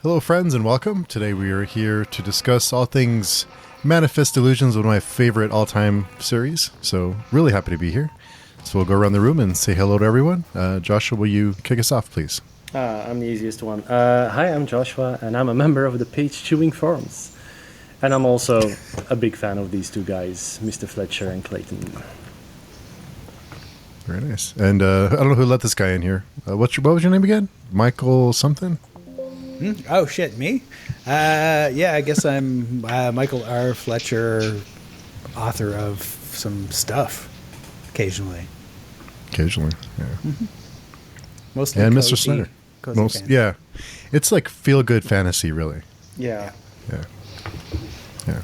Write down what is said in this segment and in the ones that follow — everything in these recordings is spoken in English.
Hello, friends, and welcome. Today we are here to discuss all things Manifest Delusions, one of my favorite all-time series. So, really happy to be here. So, we'll go around the room and say hello to everyone. Joshua, will you kick us off, please? I'm the easiest one. Hi, I'm Joshua, and I'm a member of the Page Chewing Forums. And I'm also a big fan of these two guys, Mr. Fletcher and Clayton. Very nice. And I don't know who let this guy in here. What was your name again? Michael something? Oh, shit, me? Yeah, I guess I'm Michael R. Fletcher, author of some stuff, occasionally. Occasionally, yeah. Mm-hmm. Mostly and cozy, Mr. Snyder. Fantasy. Yeah. It's like feel-good fantasy, really. Yeah. Yeah.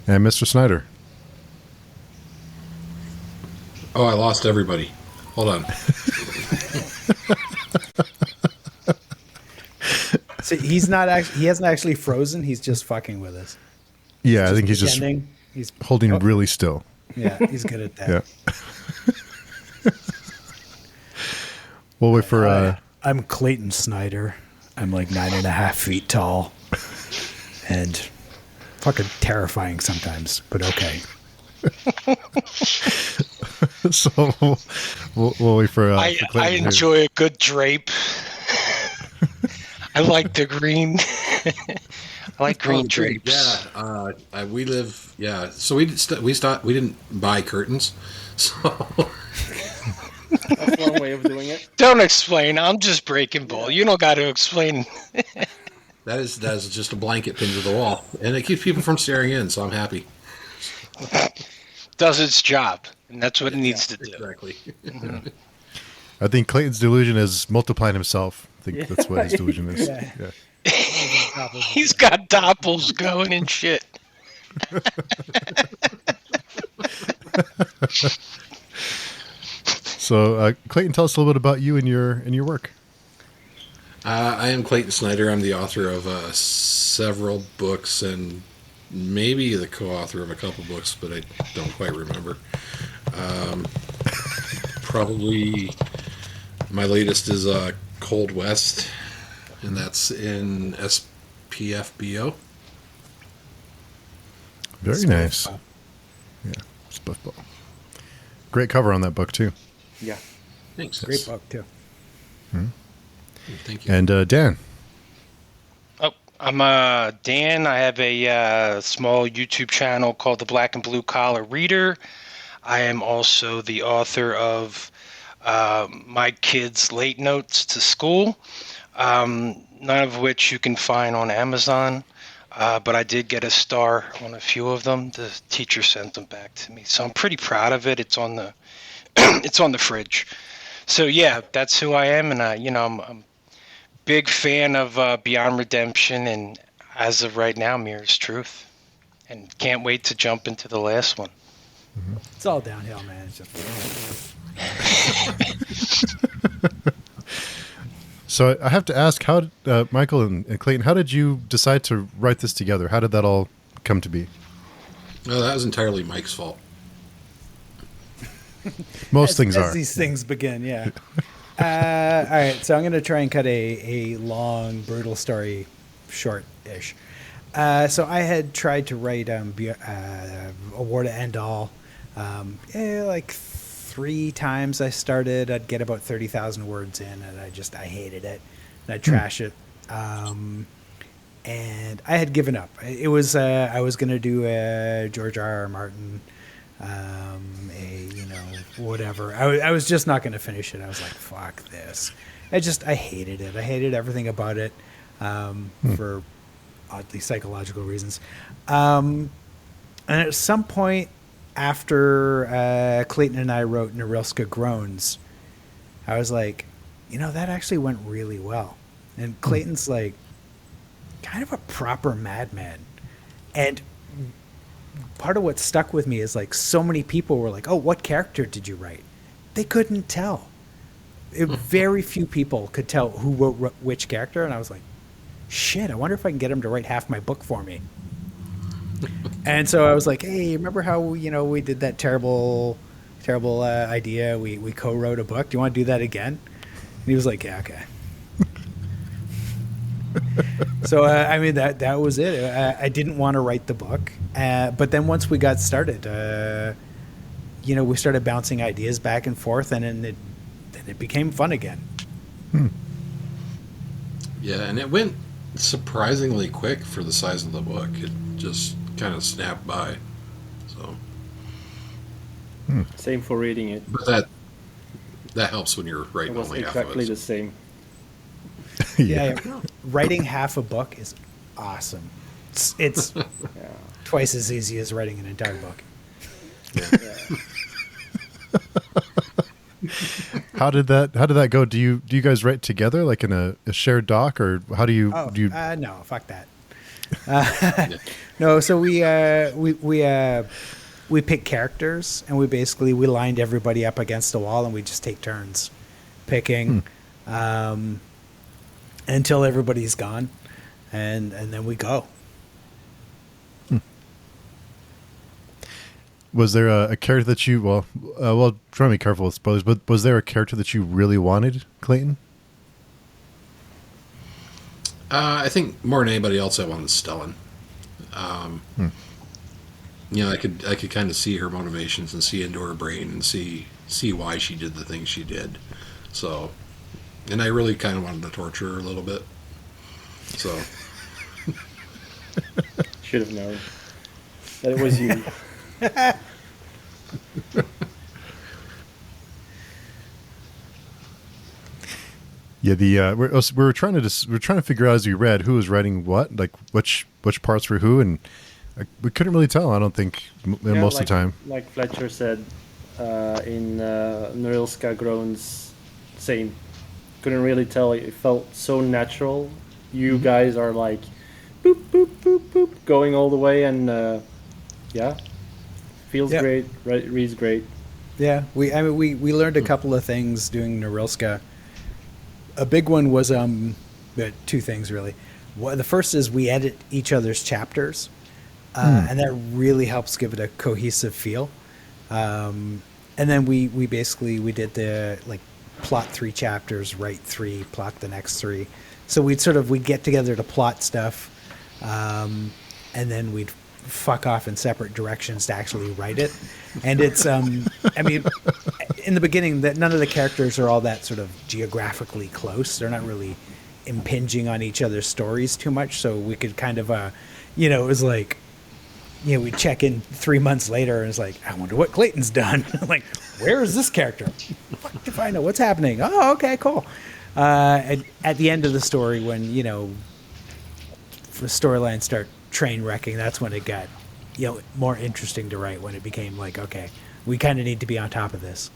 And Mr. Snyder. Oh, I lost everybody. Hold on. So he's not actually. He hasn't actually frozen. He's just fucking with us. Yeah, I think he's just He's holding really still. Yeah, he's good at that. Yeah. We'll wait for... I'm Clayton Snyder. I'm like 9.5 feet tall. And fucking terrifying sometimes, but okay. So we'll wait for... I enjoy a good drape. I like the green. I like green drapes. Yeah, we live. Yeah, so we didn't buy curtains, so That's one way of doing it. Don't explain. I'm just breaking ball. You don't got to explain. that is just a blanket pinned to the wall, and it keeps people from staring in. So I'm happy. Does its job, and that's what it needs to do. Exactly. Mm-hmm. I think Clayton's delusion is multiplying himself. I think that's what his delusion is. Yeah. He's got doppels going and shit. So, Clayton, tell us a little bit about you and your work. I am Clayton Snyder. I'm the author of several books and maybe the co-author of a couple books, but I don't quite remember. Probably my latest is Cold West, and that's in SPFBO. Very nice. Yeah, Spliffball. Great cover on that book, too. Yeah. Thanks. Great book, too. Thank you. And Dan. Oh, I'm Dan. I have a small YouTube channel called The Black and Blue Collar Reader. I am also the author of My Kids' Late Notes to School, none of which you can find on Amazon. But I did get a star on a few of them. The teacher sent them back to me, so I'm pretty proud of it. It's on the it's on the fridge. So yeah, that's who I am, and I'm a big fan of Beyond Redemption, and as of right now, Mirror's Truth, and can't wait to jump into the last one. Mm-hmm. It's all downhill, man. It's just... So I have to ask, how, Michael and Clayton, how did you decide to write this together? How did that all come to be? No, that was entirely Mike's fault. Most things as are. These things begin, yeah. All right, so I'm going to try and cut a long, brutal story short-ish. So I had tried to write A War to End All. Like 3 times I started. I'd get about 30,000 words in, and I hated it. And I'd trash it. And I had given up. It was I was going to do a George R. R. Martin, whatever. I was just not going to finish it. I was like, fuck this. I hated it. I hated everything about it for oddly psychological reasons. And at some point after Clayton and I wrote Norilska Groans, I was like, that actually went really well. And Clayton's like kind of a proper madman. And part of what stuck with me is like so many people were like, oh, what character did you write? They couldn't tell. Very few people could tell who wrote which character. And I was like, shit, I wonder if I can get him to write half my book for me. And so I was like, hey, remember how, we did that terrible idea? We co-wrote a book. Do you want to do that again? And he was like, yeah, okay. So I mean that was it. I didn't want to write the book, but then once we got started, we started bouncing ideas back and forth, and then it became fun again. Yeah, and it went surprisingly quick for the size of the book. It just kind of snapped by. So Same for reading it. But that helps when you're It writing was only exactly half the of it. same. Yeah, writing half a book is awesome. It's Yeah. twice as easy as writing an entire book. Yeah. How did that go? Do you guys write together, like in a shared doc, or how do you No, fuck that. No, so we pick characters, and we lined everybody up against the wall, and we just take turns picking until everybody's gone, and then we go. Was there a character that you try to be careful with spoilers, but was there a character that you really wanted, Clayton? I think more than anybody else, I wanted Stellan. I could kind of see her motivations and see into her brain and see why she did the things she did. So, and I really kind of wanted to torture her a little bit. So, Should have known that it was you. Yeah, we're trying to figure out as we read who was writing what, like which parts were who, and we couldn't really tell. I don't think most of the time. Like Fletcher said in Norilska Groans, same. Couldn't really tell. It felt so natural. You guys are like boop boop boop boop going all the way, and feels great. Reads great. Yeah, we learned a couple of things doing Norilska. A big one was two things really. The first is we edit each other's chapters, and that really helps give it a cohesive feel. And then we did the plot 3 chapters, write 3, plot the next 3. So we'd get together to plot stuff, and then we'd fuck off in separate directions to actually write it. And it's in the beginning that none of the characters are all that sort of geographically close. They're not really impinging on each other's stories too much, so we could kind of it was like, we'd check in 3 months later and it's like, I wonder what Clayton's done. Like, where is this character? Fuck if I know what's happening. Oh, okay, cool. At the end of the story, when the storylines start train wrecking, that's when it got more interesting to write, when it became like, okay, we kind of need to be on top of this.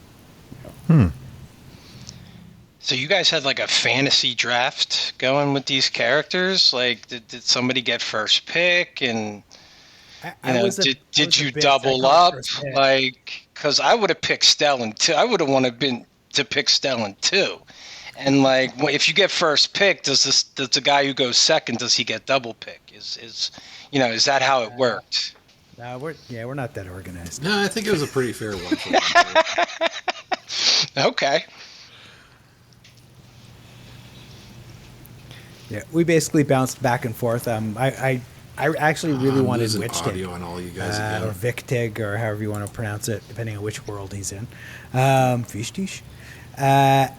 So you guys had like a fantasy draft going with these characters? Like, did somebody get first pick? And did you double up? Like, because I would have picked Stellan too. I would have wanted to pick Stellan too. And like, if you get first pick, does the guy who goes second, does he get double pick? Is that how it worked? No, we're not that organized. no, I think it was a pretty fair one. Okay. Yeah, we basically bounced back and forth. I actually really wanted audio Witchtig, on all you guys or again. Victig, or however you want to pronounce it, depending on which world he's in. Fishtish. And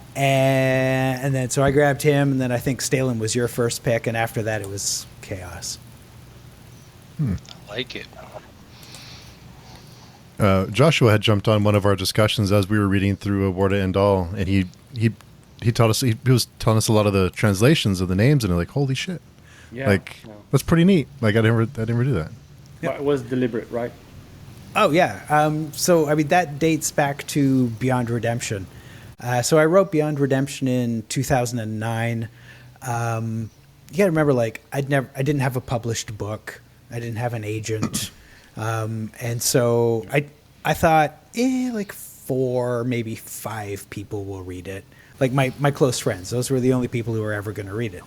then so I grabbed him, and then I think Stalin was your first pick, and after that it was chaos. I like it. Joshua had jumped on one of our discussions as we were reading through Warda and All, and he taught us. He was telling us a lot of the translations of the names, and like, holy shit, that's pretty neat. Like, I never do that. But it was deliberate, right? Oh yeah. So I mean that dates back to Beyond Redemption. So I wrote Beyond Redemption in 2009. You got to remember, like, I didn't have a published book. I didn't have an agent. And so I thought, like 4, maybe 5 people will read it. Like my close friends. Those were the only people who were ever going to read it.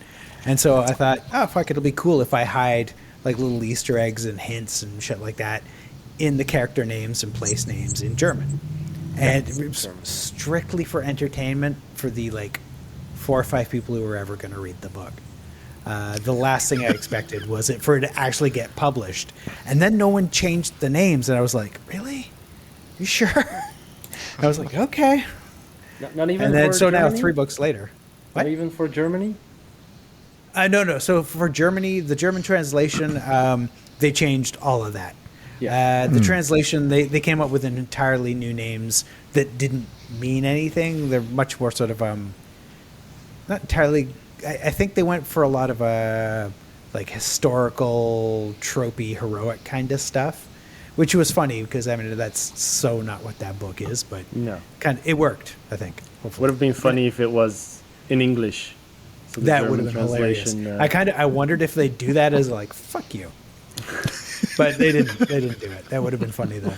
And so I thought, oh, fuck, it'll be cool if I hide like little Easter eggs and hints and shit like that in the character names and place names in German. And it was strictly for entertainment for the like 4 or 5 people who were ever going to read the book. The last thing I expected was for it to actually get published. And then no one changed the names, and I was like, really? You sure? I was like, okay. Not even. And then for so now Germany? 3 books later. What? Not even for Germany. No. So for Germany, the German translation, they changed all of that. Yeah. The translation, they came up with an entirely new names that didn't mean anything. They're much more sort of not entirely. I think they went for a lot of like historical, tropey, heroic kind of stuff, which was funny because I mean that's so not what that book is, but No. it worked. I think. Would have been funny if it was in English. So the That would have German been hilarious. translation, I wondered if they'd do that as like fuck you, but they didn't. They didn't do it. That would have been funny though.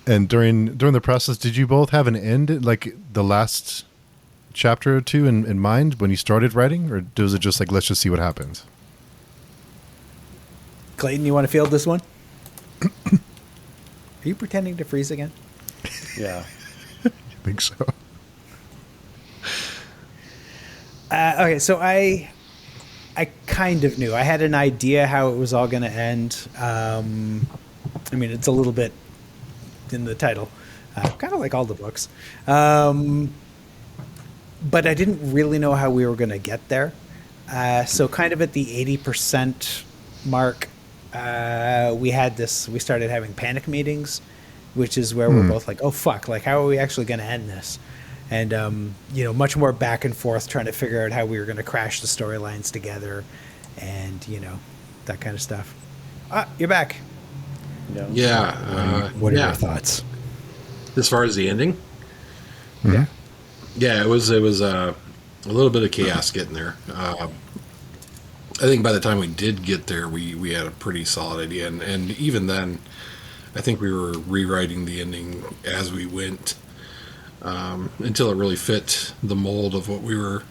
And during the process, did you both have an end, like the last chapter or two in mind when you started writing, or was it just like let's just see what happens? Clayton, you want to field this one? Are you pretending to freeze again? Yeah. I think so. Okay, so I kind of knew. I had an idea how it was all going to end. I mean, it's a little bit in the title, kind of like all the books. But I didn't really know how we were going to get there. So kind of at the 80% mark, we started having panic meetings, which is where we're both like, oh, fuck, like, how are we actually going to end this? And, much more back and forth trying to figure out how we were going to crash the storylines together and, that kind of stuff. You're back. Yeah. What are your thoughts? As far as the ending, Yeah. yeah, it was a little bit of chaos getting there. I think by the time we did get there, we had a pretty solid idea, and even then, I think we were rewriting the ending as we went until it really fit the mold of what we were,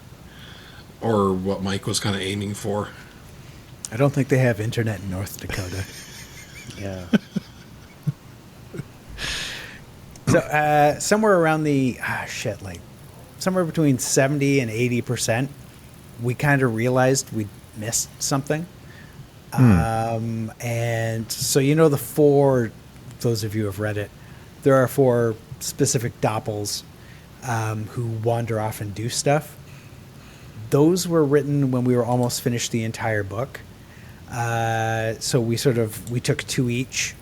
or what Mike was kind of aiming for. I don't think they have internet in North Dakota. Yeah. So somewhere around somewhere between 70 and 80%, we kind of realized we'd missed something. And so those of you who have read it, there are 4 specific doppels who wander off and do stuff. Those were written when we were almost finished the entire book. So we took 2 each,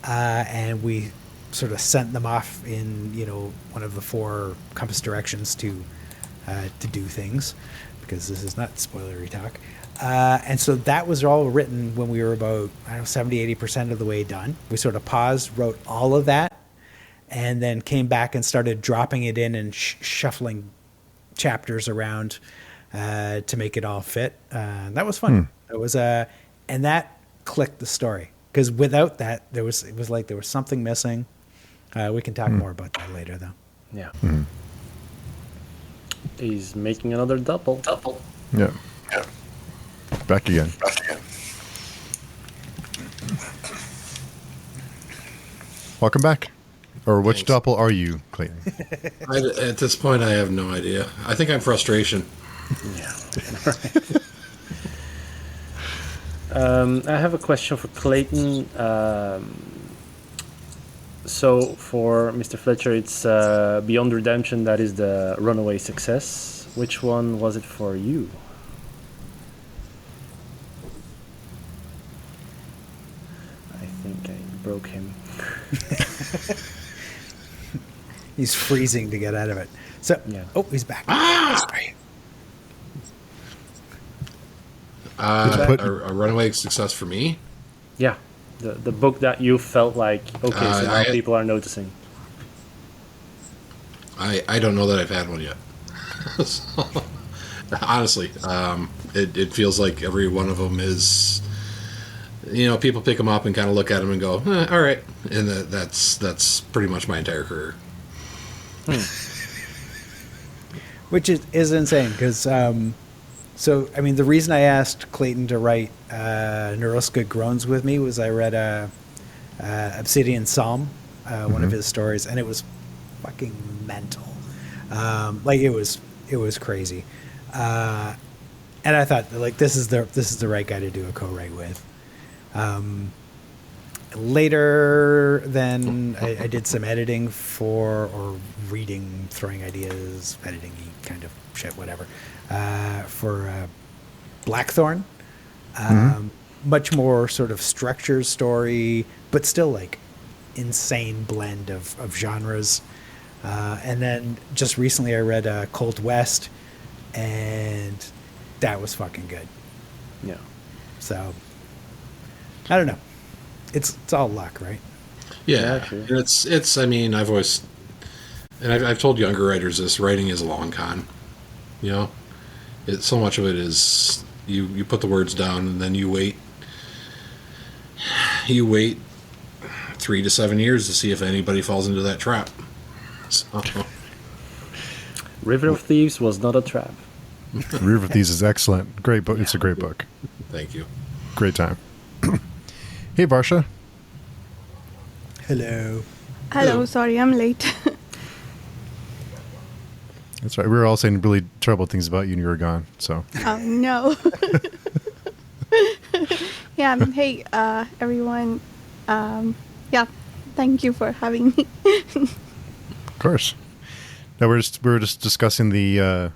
and we sort of sent them off in one of the 4 compass directions to do things, because this is not spoilery talk. And so that was all written when we were about 70-80% of the way done. We sort of paused, wrote all of that, and then came back and started dropping it in and shuffling chapters around to make it all fit. That was fun. It was and that clicked the story, because without that, it was like there was something missing. We can talk more about that later, though. Yeah. He's making another double. Yeah. Back again. Welcome back. Or which Thanks. doppel are you, Clayton? At this point, I have no idea. I think I'm frustration. Yeah. I have a question for Clayton. So for Mr. Fletcher, it's Beyond Redemption. That is the runaway success. Which one was it for you? I think I broke him. He's freezing to get out of it. So, Yeah. oh, he's back. Sorry. A runaway success for me. Yeah, the book that you felt like, okay, so now people are noticing. I don't know that I've had one yet. So, honestly, it feels like every one of them is, people pick them up and kind of look at them and go, all right, and that's pretty much my entire career. Which is insane, because so I mean the reason I asked Clayton to write Neuroska Groans with me was I read Obsidian Psalm, one of his stories, and it was fucking mental. Like it was crazy. And I thought, like, this is the right guy to do a co-write with. Later, then I did some editing or reading, throwing ideas, editing kind of shit, whatever, for Blackthorn. Much more sort of structured story, but still like insane blend of genres. And then just recently I read Cold West, and that was fucking good. Yeah. So I don't know. It's all luck, right? Yeah, Yeah, true. and it's. I mean, I've always, and I've told younger writers this: writing is a long con. You know, so much of it is you put the words down and then you wait. You wait 3 to 7 years to see if anybody falls into that trap. So, River of Thieves was not a trap. River of Thieves is excellent. Great book. It's a great book. thank you. Great time. Hey, Varsha. Hello. Hello, sorry, I'm late. That's right. We were all saying really terrible things about you and you were gone. So Oh, no. Yeah, hey, everyone. Yeah, thank you for having me. of course. Now we were just discussing the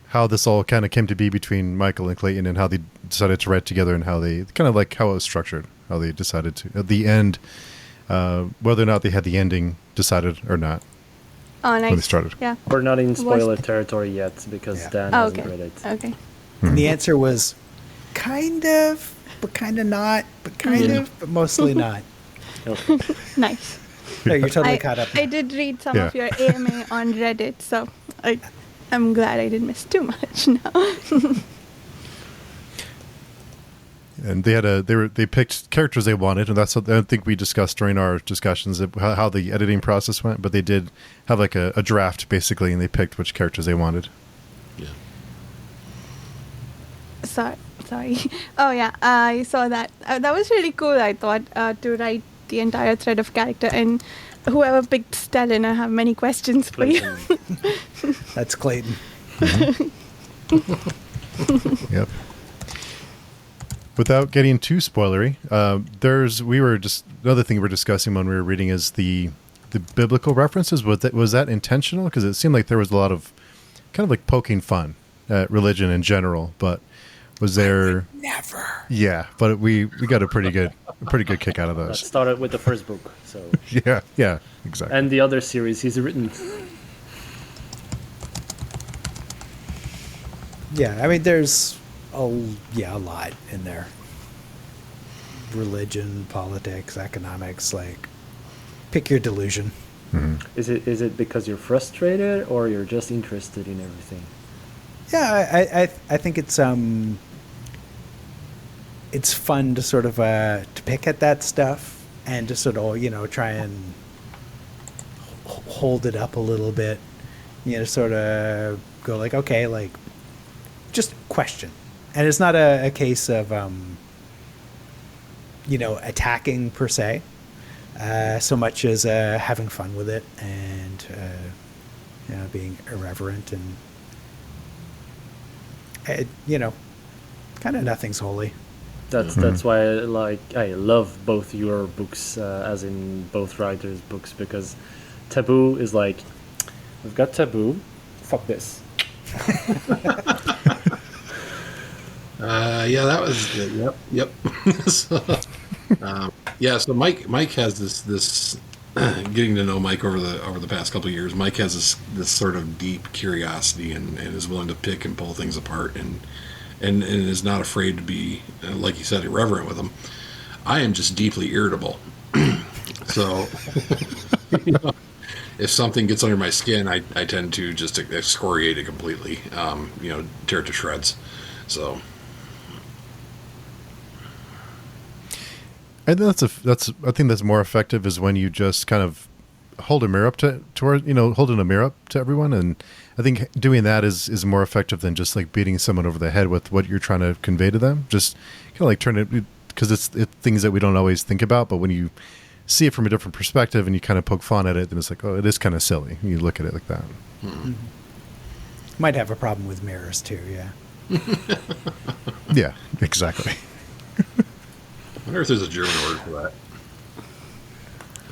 how this all kind of came to be between Michael and Clayton and how they decided to write together and how they kind of like how it was structured, how they decided to at the end, whether or not they had the ending decided or not Oh, nice. when they started. Yeah. We're not in spoiler Was- territory yet because Yeah. Dan Oh, hasn't okay. read it. Okay. And the answer was kind of, but kind of not, but kind of, but mostly not. Okay. Nice. No, you're totally caught up. I did read some Yeah. of your AMA on Reddit, so I'm glad I didn't miss too much now. And they picked characters they wanted, and that's what I think we discussed during our discussions of how the editing process went. But they did have like a draft basically, and they picked which characters they wanted. Yeah. Sorry. Oh, yeah, I saw that. That was really cool, I thought, to write the entire thread of character. And whoever picked Stellan, I have many questions for you. Clayton. That's Clayton. Yep. Without getting too spoilery, we were just another thing we were discussing when we were reading is the biblical references. Was that intentional? Because it seemed like there was a lot of kind of like poking fun at religion in general, but was there? Never. Yeah, but we got a pretty good kick out of That those. started with the first book, so Yeah, exactly. and the other series he's written. Yeah, I mean, there's a lot in there. Religion, politics, economics, like, pick your delusion. Is it because you're frustrated or you're just interested in everything? Yeah, I think it's fun to sort of to pick at that stuff and to sort of try and hold it up a little bit, sort of go like, okay, like, just question. And it's not a case of attacking per se, so much as having fun with it and being irreverent and kind of nothing's holy. That's why I love both your books, as in both writers' books, because Taboo is like, we've got Taboo, fuck this. Yeah, that was good. Yep. So Mike has this getting to know Mike over the past couple of years. Mike has this sort of deep curiosity and is willing to pick and pull things apart and is not afraid to be, like you said, irreverent with them. I am just deeply irritable. So if something gets under my skin, I tend to just excoriate it completely, tear it to shreds. So And I think that's more effective is when you just kind of hold a mirror up holding a mirror up to everyone. And I think doing that is more effective than just like beating someone over the head with what you're trying to convey to them. Just kind of like turn it, because it's things that we don't always think about. But when you see it from a different perspective and you kind of poke fun at it, then it's like, oh, it is kind of silly. You look at it like that. Mm-hmm. Might have a problem with mirrors too, yeah. Yeah, exactly. I wonder if there's a German word for that.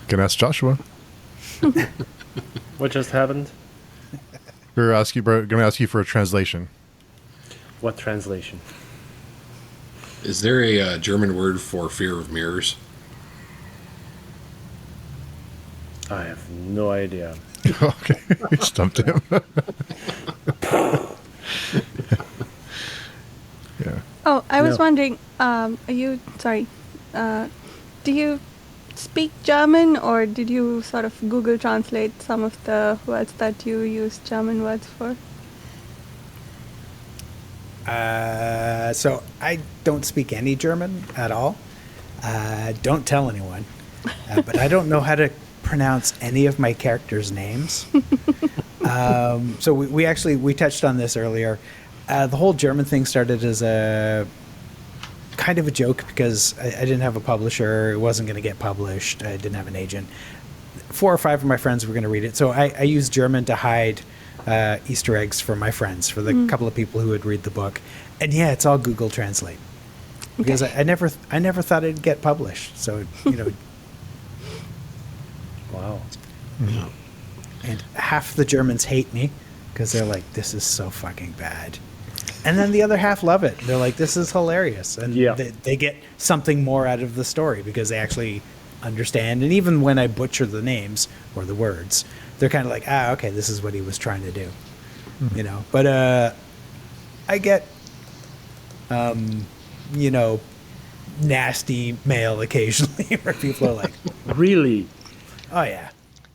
Can ask Joshua. What just happened? We're going to ask you for a translation. What translation? Is there a German word for fear of mirrors? I have no idea. Okay, stumped him. Yeah. Oh, I was No. wondering, do you speak German, or did you sort of Google translate some of the words that you use German words for? So I don't speak any German at all. Don't tell anyone. But I don't know how to pronounce any of my characters' names. So we touched on this earlier. The whole German thing started as a kind of a joke because I didn't have a publisher. It wasn't going to get published. I didn't have an agent. 4 or 5 of my friends were going to read it. So I used German to hide Easter eggs for my friends, for the couple of people who would read the book. And yeah, it's all Google Translate. Because I never thought it'd get published. So, Wow. Yeah. and half the Germans hate me because they're like, this is so fucking bad. And then the other half love it. They're like, this is hilarious. And Yeah. they get something more out of the story because they actually understand. And even when I butcher the names or the words, they're kind of like, okay, this is what he was trying to do. But I get, nasty mail occasionally where people are like, Really? oh, yeah.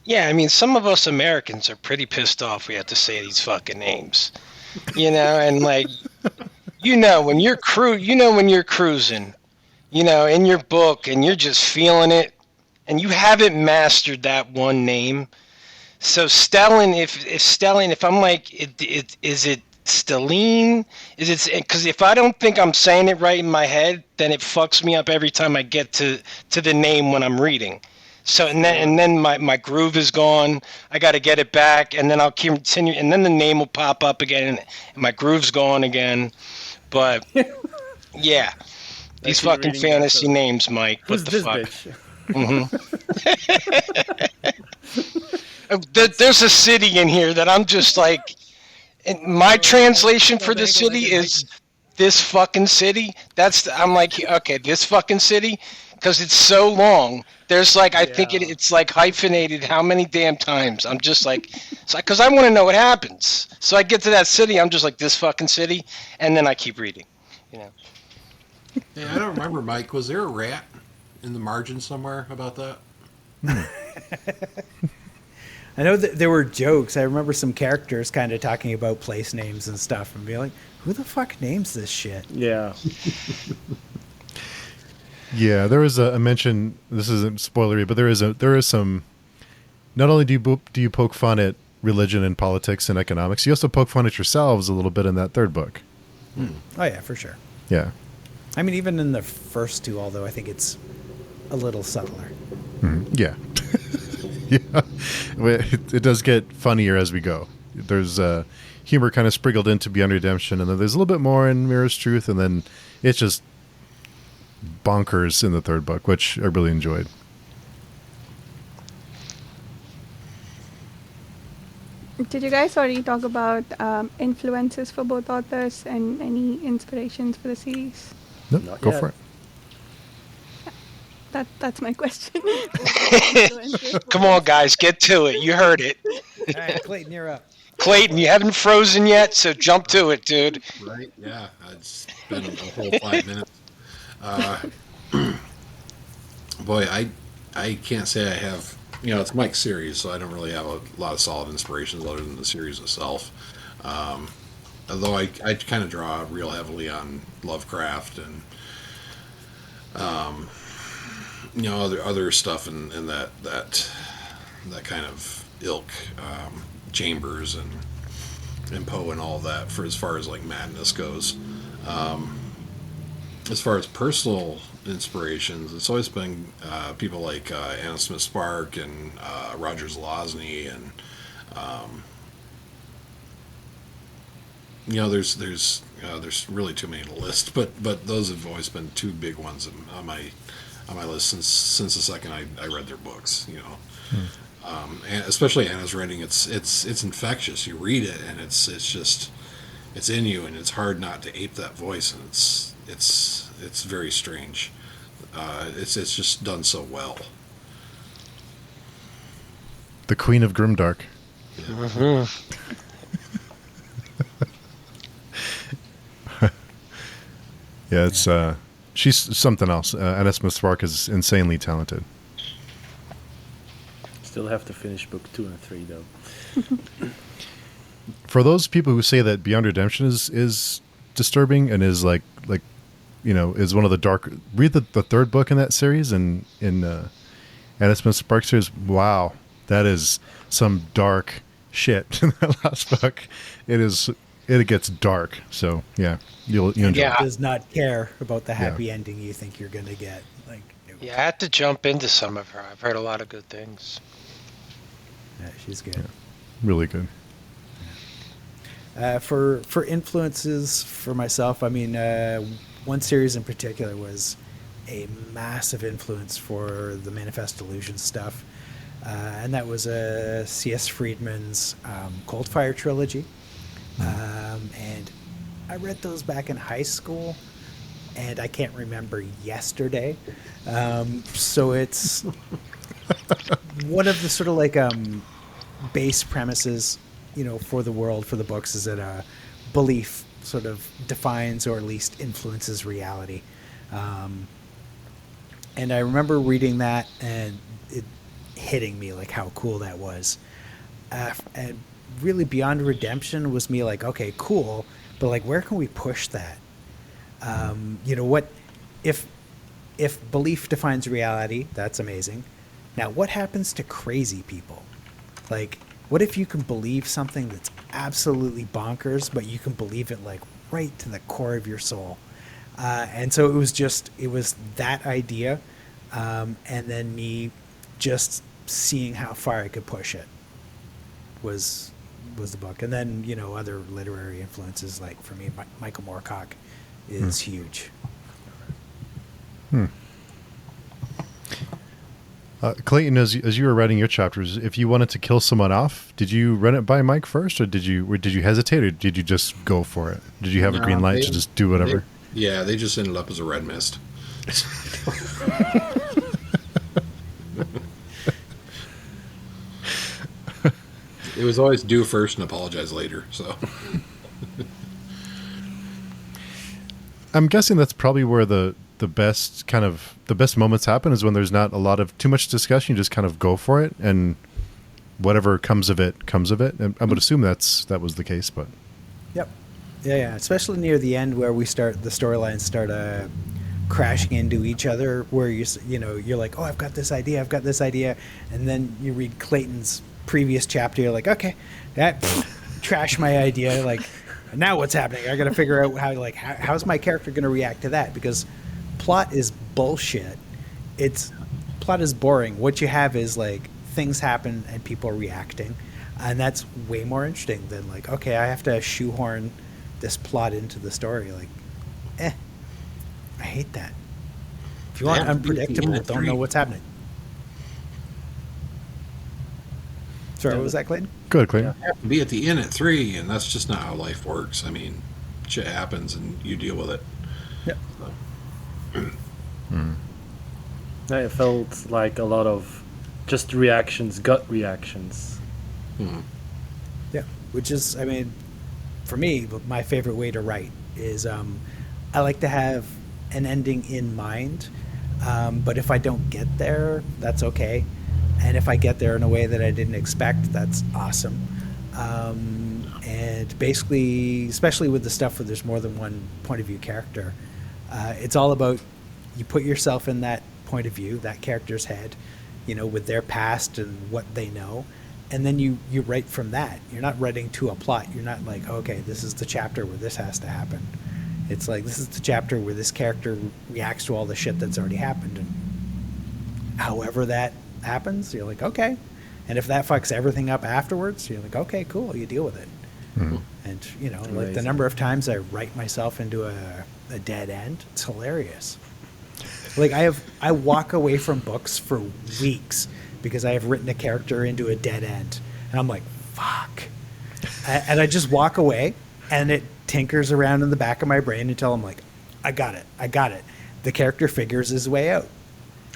Yeah, I mean, some of us Americans are pretty pissed off we have to say these fucking names, and like, when you're cruising, in your book and you're just feeling it and you haven't mastered that one name. So Stellan, if I'm like, is it Stelline? Is it, because if I don't think I'm saying it right in my head, then it fucks me up every time I get to the name when I'm reading. So and then my groove is gone. I got to get it back, and then I'll continue, and then the name will pop up again, and my groove's gone again. But yeah, these keep fucking reading fantasy that, names, Mike. What Who's the this fuck? bitch? There's a city in here that I'm just like, and my translation for the city is this fucking city. I'm like, okay, this fucking city, because it's so long. There's like, I think it's like hyphenated how many damn times. I'm just like, because I want to know what happens. So I get to that city, I'm just like, this fucking city, and then I keep reading. Yeah, I don't remember, Mike. Was there a rat in the margin somewhere about that? I know that there were jokes. I remember some characters kind of talking about place names and stuff and being like, who the fuck names this shit? Yeah. Yeah, there was a mention. This isn't spoilery, but there is some. Not only do you poke fun at religion and politics and economics, you also poke fun at yourselves a little bit in that third book. Oh, yeah, for sure. Yeah. I mean, even in the first 2, although I think it's a little subtler. Yeah. Yeah. It does get funnier as we go. There's humor kind of sprinkled into Beyond Redemption, and then there's a little bit more in Mirror's Truth, and then it's just bonkers in the third book, which I really enjoyed. Did you guys already talk about influences for both authors and any inspirations for the series? Nope, Not go yet. for it. That's my question. Come on, guys, get to it. You heard it. All right, Clayton, you're up. Clayton, you haven't frozen yet, so jump to it, dude. Right? Yeah, it's been a whole 5 minutes. Boy, I can't say I have. It's Mike's series, so I don't really have a lot of solid inspirations other than the series itself. Although I kind of draw real heavily on Lovecraft and other stuff in that kind of ilk, Chambers and Poe and all that, for as far as like madness goes. as far as personal inspirations, it's always been people like Anna Smith Spark and Roger Zelazny, and there's really too many to list, but those have always been two big ones on my list since the second I read their books. And especially Anna's writing, it's infectious. You read it and it's just it's in you, and it's hard not to ape that voice, and it's very strange. It's just done so well. The Queen of Grimdark. Yeah. Mm-hmm. Yeah, it's she's something else. Anna Smith Spark is insanely talented. Still have to finish book 2 and 3 though. For those people who say that Beyond Redemption is disturbing and is like is one of the dark, read the third book in that series, and in Anna Smith Spark series. Wow, that is some dark shit in that last book. It gets dark. So yeah, you'll enjoy. Yeah. It. Does not care about the happy ending you think you're gonna get. Like, no. Yeah, I had to jump into some of her. I've heard a lot of good things. Yeah, she's good. Yeah. Really good. For influences for myself, I mean, one series in particular was a massive influence for the Manifest Delusions stuff, and that was C.S. Friedman's Coldfire trilogy. And I read those back in high school, and I can't remember yesterday. So it's one of the sort of like base premises, for the world, for the books, is that belief sort of defines or at least influences reality. And I remember reading that and it hitting me like how cool that was. And really Beyond Redemption was me like, okay, cool, but like where can we push that? What if belief defines reality? That's amazing. Now what happens to crazy people? Like, what if you can believe something that's absolutely bonkers, but you can believe it like right to the core of your soul? And so it was that idea, and then me just seeing how far I could push it was the book. And then, other literary influences, like for me, Michael Moorcock is huge. Clayton, as you were writing your chapters, if you wanted to kill someone off, did you run it by Mike first, or did you hesitate, or did you just go for it? Did you have a green light to just do whatever? They just ended up as a red mist. It was always do first and apologize later. So I'm guessing that's probably where the best moments happen, is when there's not a lot of too much discussion. You just kind of go for it, and whatever comes of it comes of it. And I would assume that was the case, but Yep. Yeah. Especially near the end, where the storylines start crashing into each other, where you're like, oh, I've got this idea, and then you read Clayton's previous chapter, you're like, okay, trash my idea. Like, now what's happening? I got to figure out how's my character going to react to that, because plot is bullshit. Plot is boring. What you have is like things happen and people reacting, and that's way more interesting than like, okay, I have to shoehorn this plot into the story. Like, I hate that. If you want unpredictable, don't know what's happening. Sorry, what was that, Clayton? good, Clayton. you have to be at the inn at 3, and that's just not how life works. I mean, shit happens and you deal with it. Yeah. I felt like a lot of just reactions, gut reactions. Yeah, which is, I mean, for me, my favorite way to write is I like to have an ending in mind, but if I don't get there, that's okay. And if I get there in a way that I didn't expect, that's awesome. And basically, especially with the stuff where there's more than one point of view character, it's all about you put yourself in that point of view, that character's head, with their past and what they know. And then you write from that. You're not writing to a plot. You're not like, okay, this is the chapter where this has to happen. It's like, this is the chapter where this character reacts to all the shit that's already happened, and however that happens, you're like, okay. And if that fucks everything up afterwards, you're like, okay, cool, you deal with it. Mm-hmm. And, you know, like the number of times I write myself into a dead end, it's hilarious. Like I walk away from books for weeks because I have written a character into a dead end. And I'm like, fuck. And I just walk away, and it tinkers around in the back of my brain until I'm like, I got it. The character figures his way out.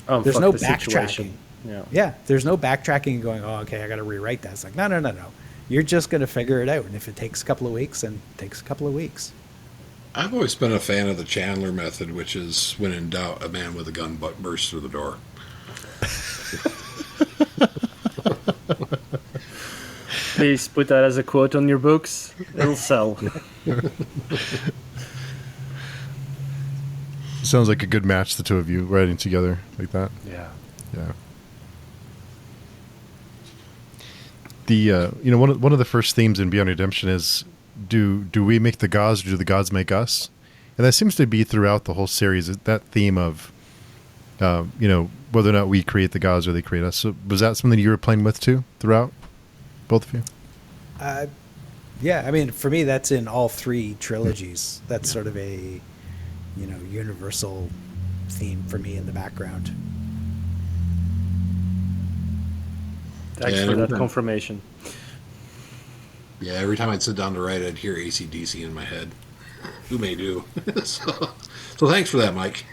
There's no backtracking. Yeah, there's no backtracking and going, oh, okay, I got to rewrite that. It's like, no. You're just going to figure it out. And if it takes a couple of weeks, then it takes a couple of weeks. I've always been a fan of the Chandler method, which is, when in doubt, a man with a gun bursts through the door. Please put that as a quote on your books. It'll sell. Sounds like a good match, the two of you writing together like that. Yeah. Yeah. The one of the first themes in Beyond Redemption is, do we make the gods, or do the gods make us? And that seems to be throughout the whole series, that theme of whether or not we create the gods or they create us. So was that something you were playing with too throughout, both of you? Yeah, I mean, for me, that's in all three trilogies. That's sort of a universal theme for me in the background. Thanks for that confirmation. Yeah, every time I'd sit down to write, I'd hear AC/DC in my head. Who may do. So thanks for that, Mike.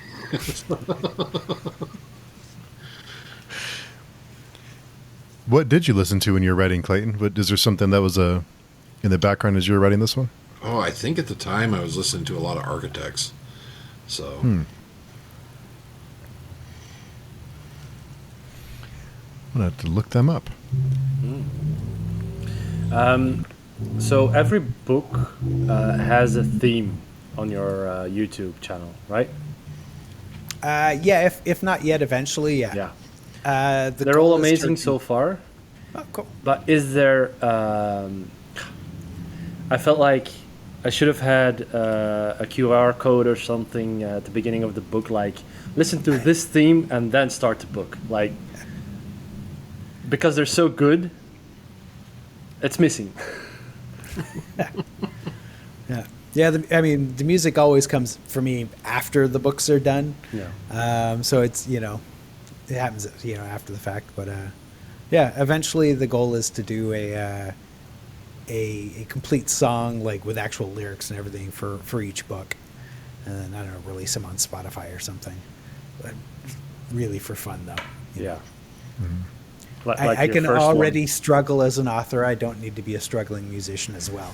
What did you listen to when you were writing, Clayton? Is there something that was in the background as you were writing this one? Oh, I think at the time I was listening to a lot of Architects. So... I'm going to have to look them up. So every book has a theme on your YouTube channel, right? Yeah, if not yet, eventually, yeah. They're all amazing so far. Oh, cool. But is there... I felt like I should have had a QR code or something at the beginning of the book, like, listen to this theme and then start the book. Like, because they're so good, it's missing. Yeah. I mean, the music always comes for me after the books are done. Yeah. So it's, it happens, after the fact. But yeah, eventually the goal is to do a complete song, like with actual lyrics and everything for each book, and then I don't know, release them on Spotify or something. But really for fun though. Yeah. Mm-hmm. Like I your can first already one. struggle as an author. I don't need to be a struggling musician as well.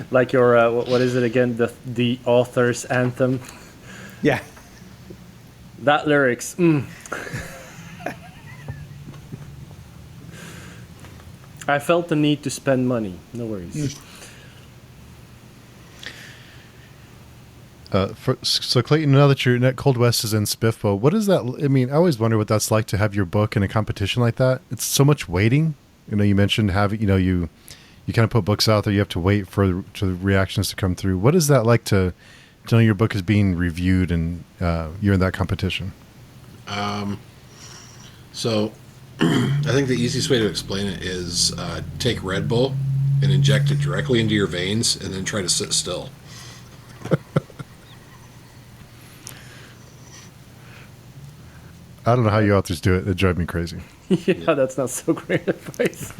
Like your what is it again? The author's anthem. Yeah. That lyrics. I felt the need to spend money. No worries. So Clayton, now that you're Cold West is in Spiffbo, what is that? I mean, I always wonder what that's like to have your book in a competition like that. It's so much waiting. You mentioned having, you kind of put books out there. You have to wait for the reactions to come through. What is that like to know your book is being reviewed and you're in that competition? So I think the easiest way to explain it is take Red Bull and inject it directly into your veins and then try to sit still. I don't know how you authors do it. It drives me crazy. Yeah, that's not so great advice.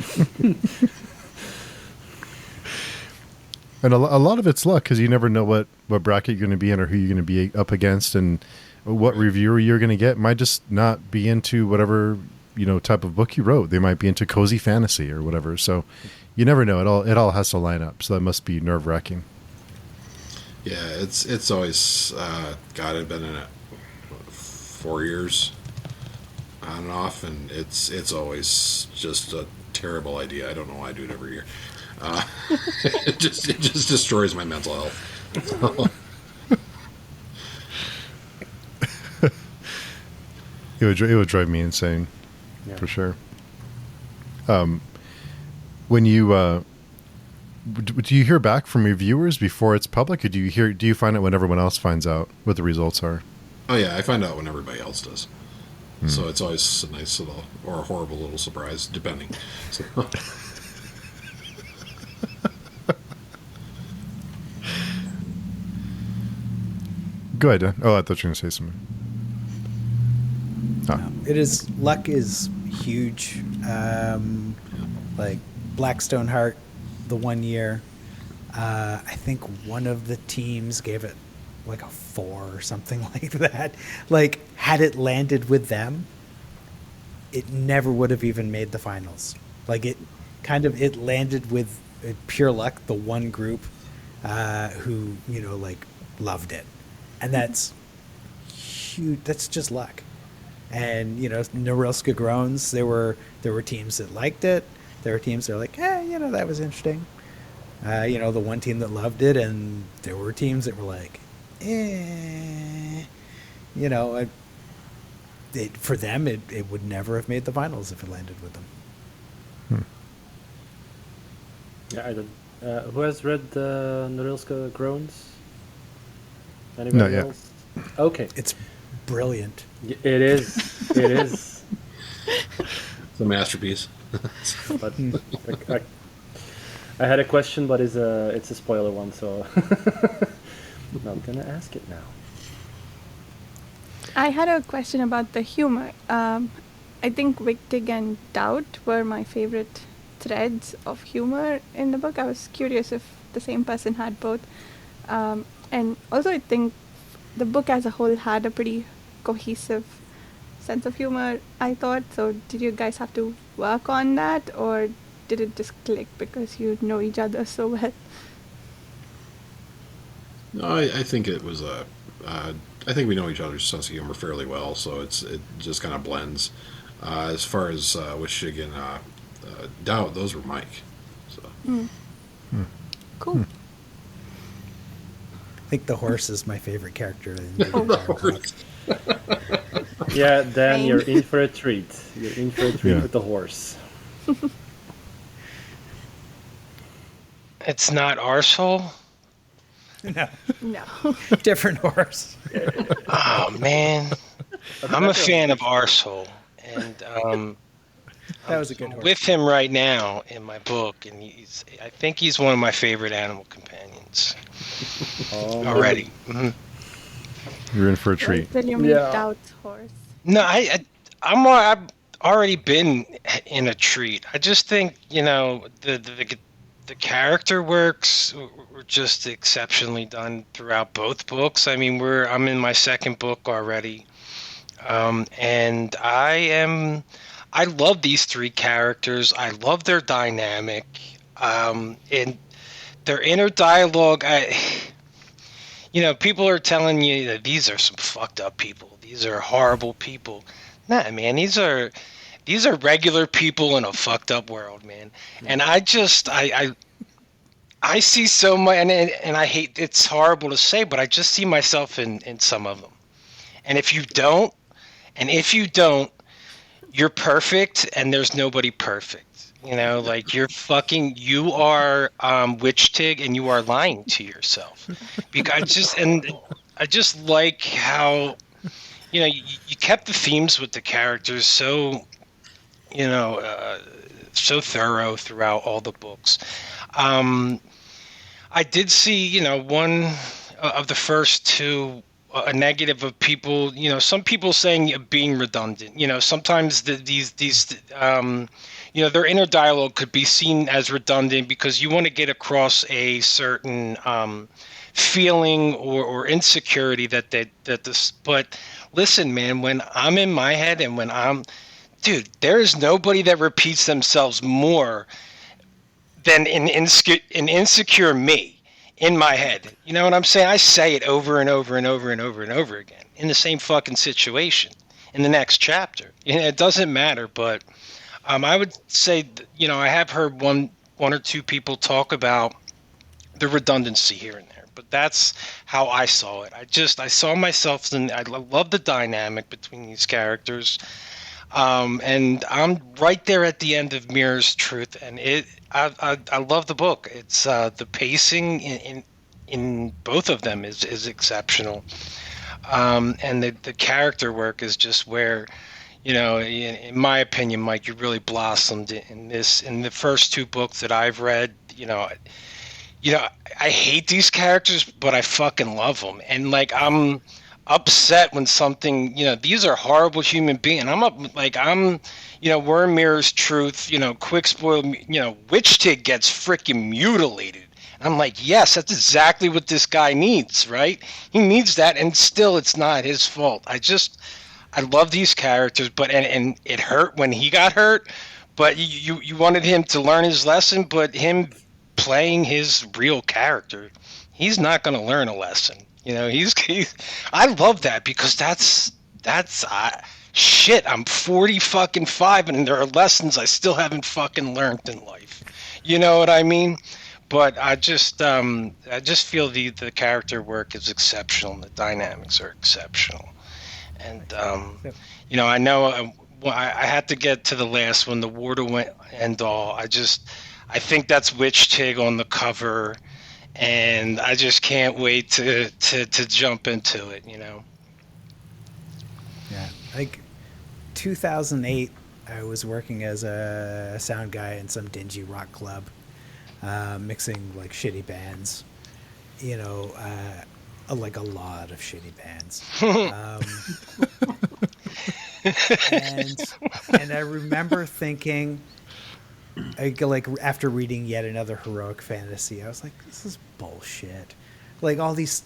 And a lot of it's luck because you never know what bracket you're going to be in or who you're going to be up against and what reviewer you're going to get. Might just not be into whatever type of book you wrote. They might be into cozy fantasy or whatever. So you never know. It all has to line up. So that must be nerve-wracking. Yeah, it's always God. I've been in it 4 years on and off, and it's always just a terrible idea. I don't know why I do it every year. It just destroys my mental health. It would drive me insane, for sure. When you do you hear back from your viewers before it's public, or do you find out when everyone else finds out what the results are? Oh yeah, I find out when everybody else does. So it's always a nice little or a horrible little surprise, depending. So. Go ahead. Oh, I thought you were going to say something. Luck is huge. Like Blackstone Heart, the 1 year, I think one of the teams gave it like a 4 or something like that. Like, had it landed with them, it never would have even made the finals. Like, it landed with pure luck, the one group who, like, loved it. And that's huge. That's just luck. And, Norilska Groans, there were teams that liked it. There were teams that were like, that was interesting. The one team that loved it, and there were teams that were like, for them, it would never have made the finals if it landed with them. Yeah, I don't. Who has read Norilska Groans? Anybody Not yet. else? Okay. It's brilliant. It is. It is. It's a masterpiece. But I had a question, but it's a spoiler one, so I'm not gonna ask it now. I had a question about the humor. I think Wigtig and Doubt were my favorite threads of humor in the book. I was curious if the same person had both. And also I think the book as a whole had a pretty cohesive sense of humor, I thought. So did you guys have to work on that, or did it just click because you know each other so well? No, I think it was I think we know each other's sense of humor fairly well, so it just kind of blends. As far as Wishig and Doubt, those were Mike. So. Cool. I think the horse is my favorite character in the entire book. Yeah, Dan, Same. you're in for a treat. You're in for a treat with the horse. It's not Arsehole? No, No. different horse. Oh, man. I'm a fan of Arsehole. And That was a good horse. with him right now in my book, and I think he's one of my favorite animal companions already. Mm-hmm. You're in for a treat. Till you meet Yeah. Doubt's horse. No, I've already been in a treat. I just think the character works were just exceptionally done throughout both books. I mean, I'm in my second book already, and I love these three characters. I love their dynamic, and their inner dialogue. People are telling you that these are some fucked up people. These are horrible people. Nah, man, these are regular people in a fucked up world, man. And I see so much, and I hate, it's horrible to say, but I just see myself in some of them. And if you don't, you're perfect, and there's nobody perfect. Like you are Witch-Tig, and you are lying to yourself. Because I just like how, you kept the themes with the characters so, so thorough throughout all the books. I did see, one of the first two, a negative of people, some people saying being redundant. Sometimes these their inner dialogue could be seen as redundant because you want to get across a certain feeling or insecurity but listen, man, when I'm in my head and there is nobody that repeats themselves more than an insecure me in my head. You know what I'm saying? I say it over and over and over and over and over again in the same fucking situation in the next chapter. It doesn't matter, but I would say, I have heard one or two people talk about the redundancy here and there, but that's how I saw it. I saw myself, and I love the dynamic between these characters. And I'm right there at the end of Mirror's Truth, and I love the book. It's the pacing in both of them is exceptional, and the character work is just where, in my opinion, Mike, you really blossomed in the first two books that I've read. I hate these characters, but I fucking love them. And like, I'm upset when something, these are horrible human beings. We're in Mirror's Truth, quick spoil, Witch Tig gets freaking mutilated. I'm like, yes, that's exactly what this guy needs, right? He needs that, and still it's not his fault. I love these characters, and it hurt when he got hurt, but you wanted him to learn his lesson, but him playing his real character, he's not going to learn a lesson. I love that, because that's shit. I'm 40 fucking 5, and there are lessons I still haven't fucking learned in life. You know what I mean? But I just feel the character work is exceptional, and the dynamics are exceptional. And I know I had to get to the last one, the War to End All. I think that's Witch Tig on the cover, and I just can't wait to jump into it. Yeah, like 2008, I was working as a sound guy in some dingy rock club, mixing like shitty bands, like a lot of shitty bands. And I remember thinking, like after reading yet another heroic fantasy, I was like, this is bullshit. Like all these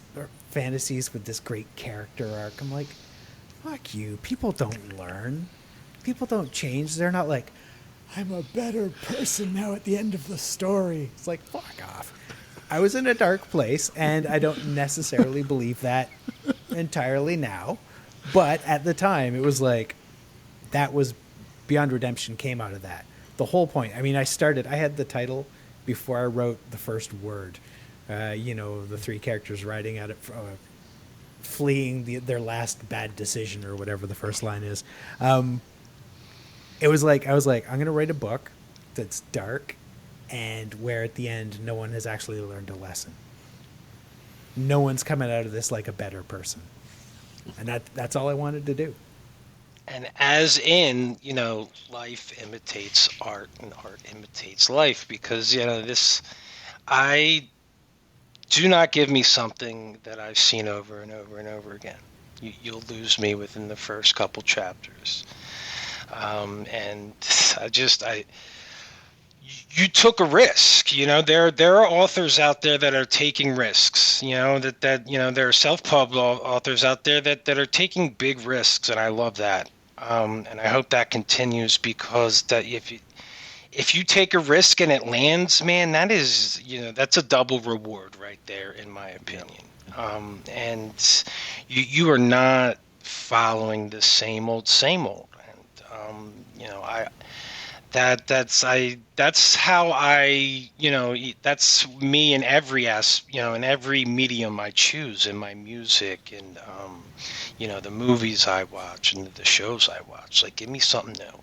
fantasies with this great character arc, I'm like, fuck you. People don't learn. People don't change. They're not like, I'm a better person now at the end of the story. It's like, fuck off. I was in a dark place, and I don't necessarily believe that entirely now. But at the time, it was like, that was Beyond Redemption came out of that. The whole point. I mean, I had the title before I wrote the first word. The three characters riding out of, fleeing their last bad decision, or whatever the first line is. It was like, I was like, I'm going to write a book that's dark, and where at the end, no one has actually learned a lesson. No one's coming out of this like a better person. And that's all I wanted to do. And as in, life imitates art, and art imitates life, because, do not give me something that I've seen over and over and over again. You'll lose me within the first couple chapters. And you took a risk. There are authors out there that are taking risks. There are self-pub authors out there that are taking big risks, and I love that. And I hope that continues, because that if you take a risk and it lands, man, that is, that's a double reward right there, in my opinion. And you are not following the same old. And that's how that's me in every medium I choose, in my music, and the movies I watch and the shows I watch. Like, give me something new.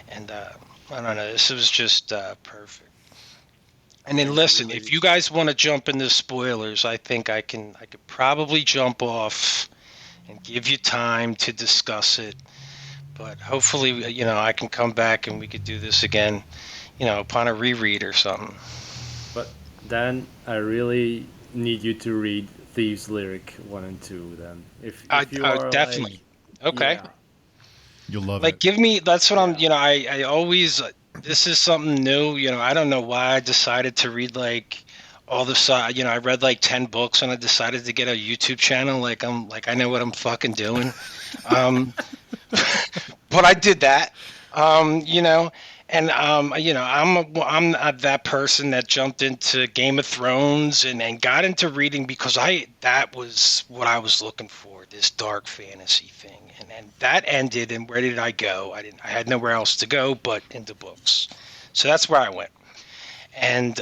And I don't know, this was just perfect. And then listen, if you guys want to jump into spoilers, I think I could probably jump off and give you time to discuss it. But hopefully, I can come back and we could do this again, upon a reread or something. But Dan, I really need you to read Thieves Lyric 1 and 2 then. If you are definitely. Like, okay. Yeah. You'll love it. Give me, that's what yeah. I always, this is something new, I don't know why I decided to read like all the I read like 10 books and I decided to get a YouTube channel. I know what I'm fucking doing. But I did that, and I'm that person that jumped into Game of Thrones and got into reading because that was what I was looking for, this dark fantasy thing, and that ended. And where did I go? I had nowhere else to go but into books, so that's where I went. And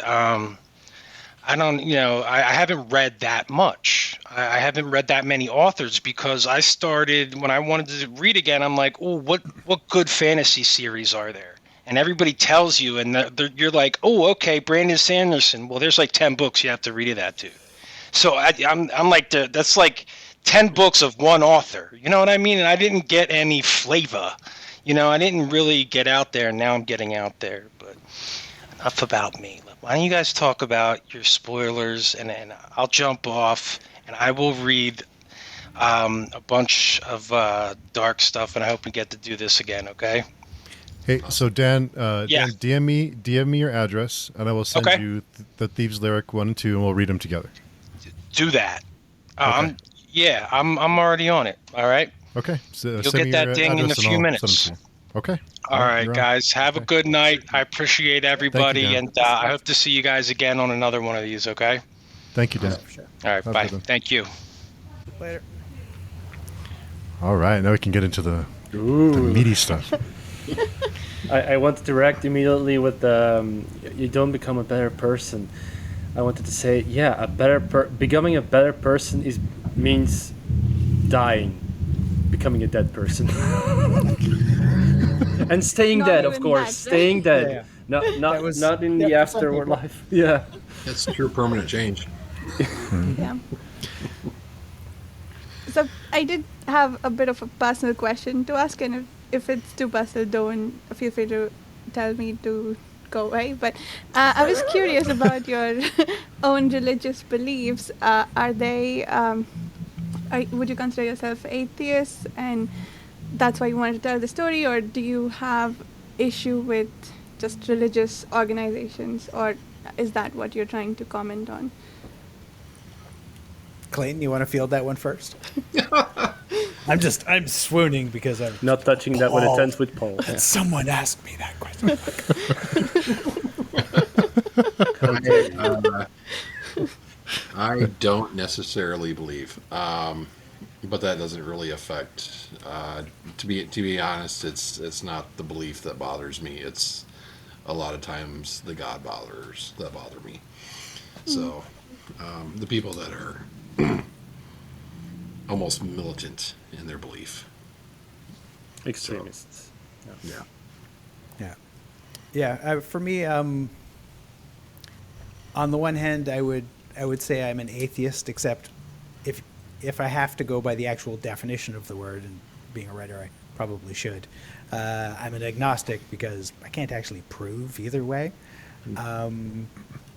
I don't, I haven't read that much. I haven't read that many authors because I started when I wanted to read again. I'm like, oh, what good fantasy series are there? And everybody tells you, and you're like, oh, okay, Brandon Sanderson. Well, there's like 10 books you have to read of that too. So I'm like, that's like 10 books of one author. You know what I mean? And I didn't get any flavor. I didn't really get out there, and now I'm getting out there. But enough about me. Why don't you guys talk about your spoilers, and I'll jump off, and I will read a bunch of dark stuff, and I hope we get to do this again, okay? Hey, so Dan, Yeah. Dan, DM me your address, and I will send Okay. you the Thieves Lyric 1 and 2, and we'll read them together. Do that. Okay. I'm already on it, all right? Okay. So You'll send me get your that ding in address a and few I'll minutes. send them to you. Okay. All right, you're on. guys. Have a good night. I appreciate everybody, Dan. and I hope to see you guys again on another one of these, okay? Thank you, Dan. For sure. All right, Have a bye. good one. Thank you. Later. All right. Now we can get into the meaty stuff. I wanted to react immediately with you don't become a better person. I wanted to say, yeah, becoming a better person means dying, becoming a dead person, and staying Not dead, of even course, that, right? staying dead. Yeah. Not was- not in yeah, the for some afterward people. life. Yeah. That's true permanent change. Yeah. So I did have a bit of a personal question to ask, and if it's too personal, don't feel free to tell me to go away. But I was curious about your own religious beliefs. Are they? Would you consider yourself atheist, and that's why you wanted to tell the story, or do you have issue with just religious organizations, or is that what you're trying to comment on? Clayton, you want to field that one first? I'm swooning because I'm Not touching that when it Paul. ends with Paul. Yeah. Someone asked me that question. I don't necessarily believe, but that doesn't really affect. To be honest, it's not the belief that bothers me. It's a lot of times the God bothers that bother me. So the people that are almost militant in their belief. Extremists. Yeah. Yeah. For me, on the one hand, I would say I'm an atheist, except if I have to go by the actual definition of the word, and being a writer, I probably should. I'm an agnostic because I can't actually prove either way.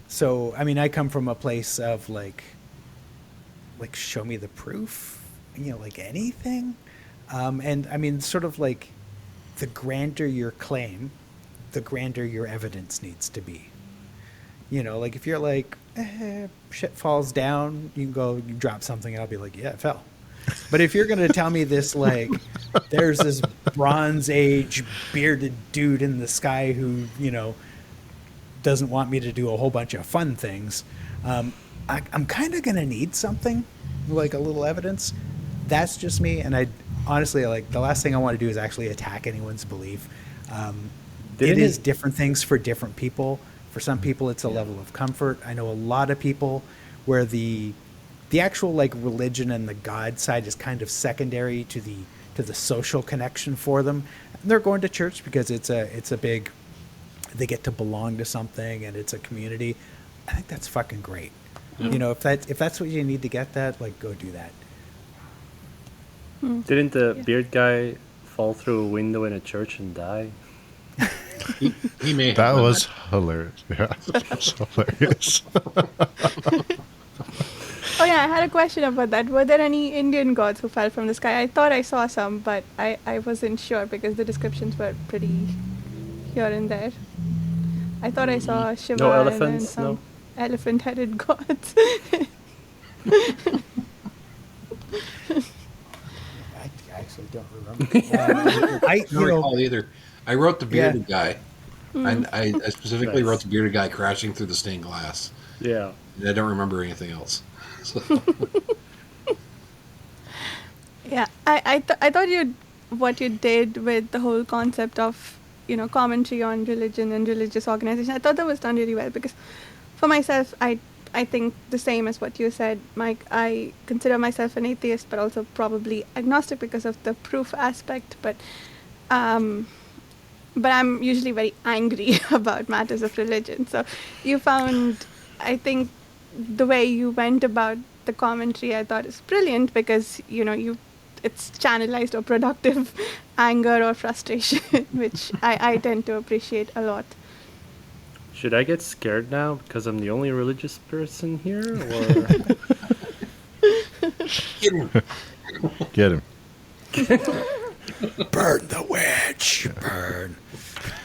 So, I mean, I come from a place of like show me the proof, like anything. And I mean, sort of like the grander your claim, the grander your evidence needs to be. Like if you're like, shit falls down, you can go, you drop something, and I'll be like, yeah, it fell. But if you're going to tell me this, like, there's this Bronze Age bearded dude in the sky who, doesn't want me to do a whole bunch of fun things, I'm kind of going to need something, like a little evidence. That's just me. And I honestly, like, the last thing I want to do is actually attack anyone's belief. It is different things for different people. For some people, it's a level of comfort. I know a lot of people where the actual like religion and the God side is kind of secondary to the social connection for them. And they're going to church because it's a big, they get to belong to something and it's a community. I think that's fucking great. If that's what you need to get that, like, go do that. Didn't the beard guy fall through a window in a church and die? He may have That done was hilarious. Yeah, that was hilarious. Oh yeah, I had a question about that. Were there any Indian gods who fell from the sky? I thought I saw some, but I wasn't sure because the descriptions were pretty here and there. I thought I saw Shiva No and then elephants, some no? elephant-headed gods. I actually don't remember. I don't recall either. I wrote the bearded guy. And I specifically Nice. wrote the bearded guy crashing through the stained glass. Yeah. And I don't remember anything else. So, Yeah, I thought what you did with the whole concept of, commentary on religion and religious organization, I thought that was done really well because for myself, I I think the same as what you said, Mike. I consider myself an atheist, but also probably agnostic because of the proof aspect. But I'm usually very angry about matters of religion. So you found, I think, the way you went about the commentary, I thought is brilliant because, it's channelized or productive anger or frustration, which I tend to appreciate a lot. Should I get scared now because I'm the only religious person here, or? Get him. Burn the witch. Burn.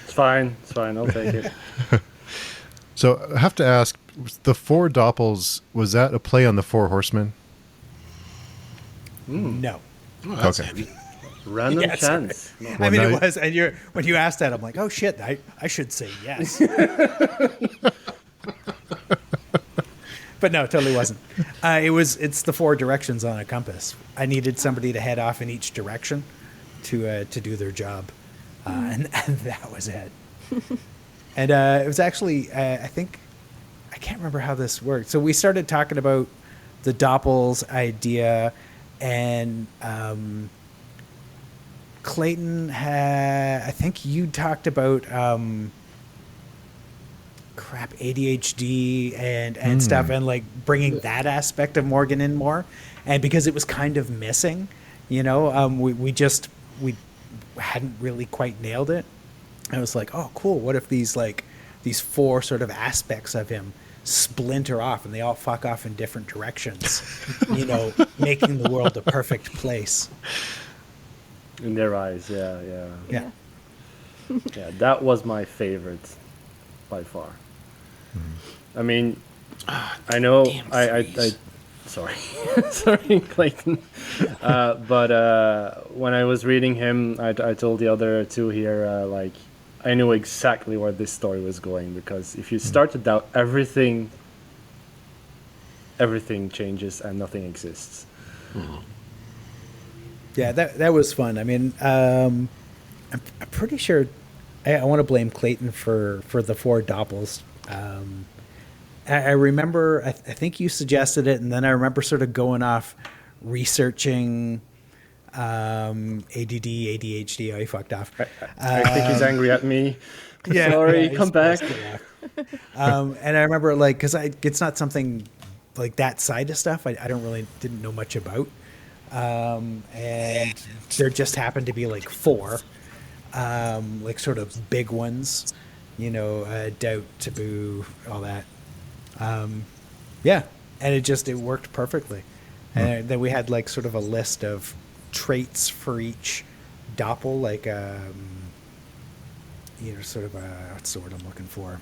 It's fine. I'll take it. So I have to ask, the four doppels, was that a play on the four horsemen? No. Oh, that's Okay. heavy. Random Yes. chance. No. I mean, now- it was, and when you asked that, I'm like, oh shit, I should say yes. But no, it totally wasn't. It's the four directions on a compass. I needed somebody to head off in each direction to do their job, and that was it. And it was actually, I can't remember how this worked. So we started talking about the Doppels idea, and Clayton I think you talked about ADHD and stuff, and like bringing that aspect of Morgan in more, and because it was kind of missing, we hadn't really quite nailed it. I was like, oh cool, what if these four sort of aspects of him splinter off and they all fuck off in different directions, making the world a perfect place. In their eyes, yeah. Yeah. Yeah, that was my favorite by far. I mean, I know I sorry, sorry, Clayton. But when I was reading him, I told the other two here, I knew exactly where this story was going, because if you start to doubt everything changes and nothing exists. Yeah, that was fun. I mean, I'm pretty sure I want to blame Clayton for the four Doppels. I remember, I think you suggested it, and then I remember sort of going off researching ADD, ADHD. Oh, he fucked off. I think he's angry at me. Yeah, Sorry, he's come back. supposed to laugh. And I remember, because it's not something like that side of stuff I didn't know much about. And there just happened to be like four, sort of big ones, doubt, taboo, all that. Yeah, and it worked perfectly. And then we had sort of a list of traits for each doppel, sort of what's the word I'm looking for?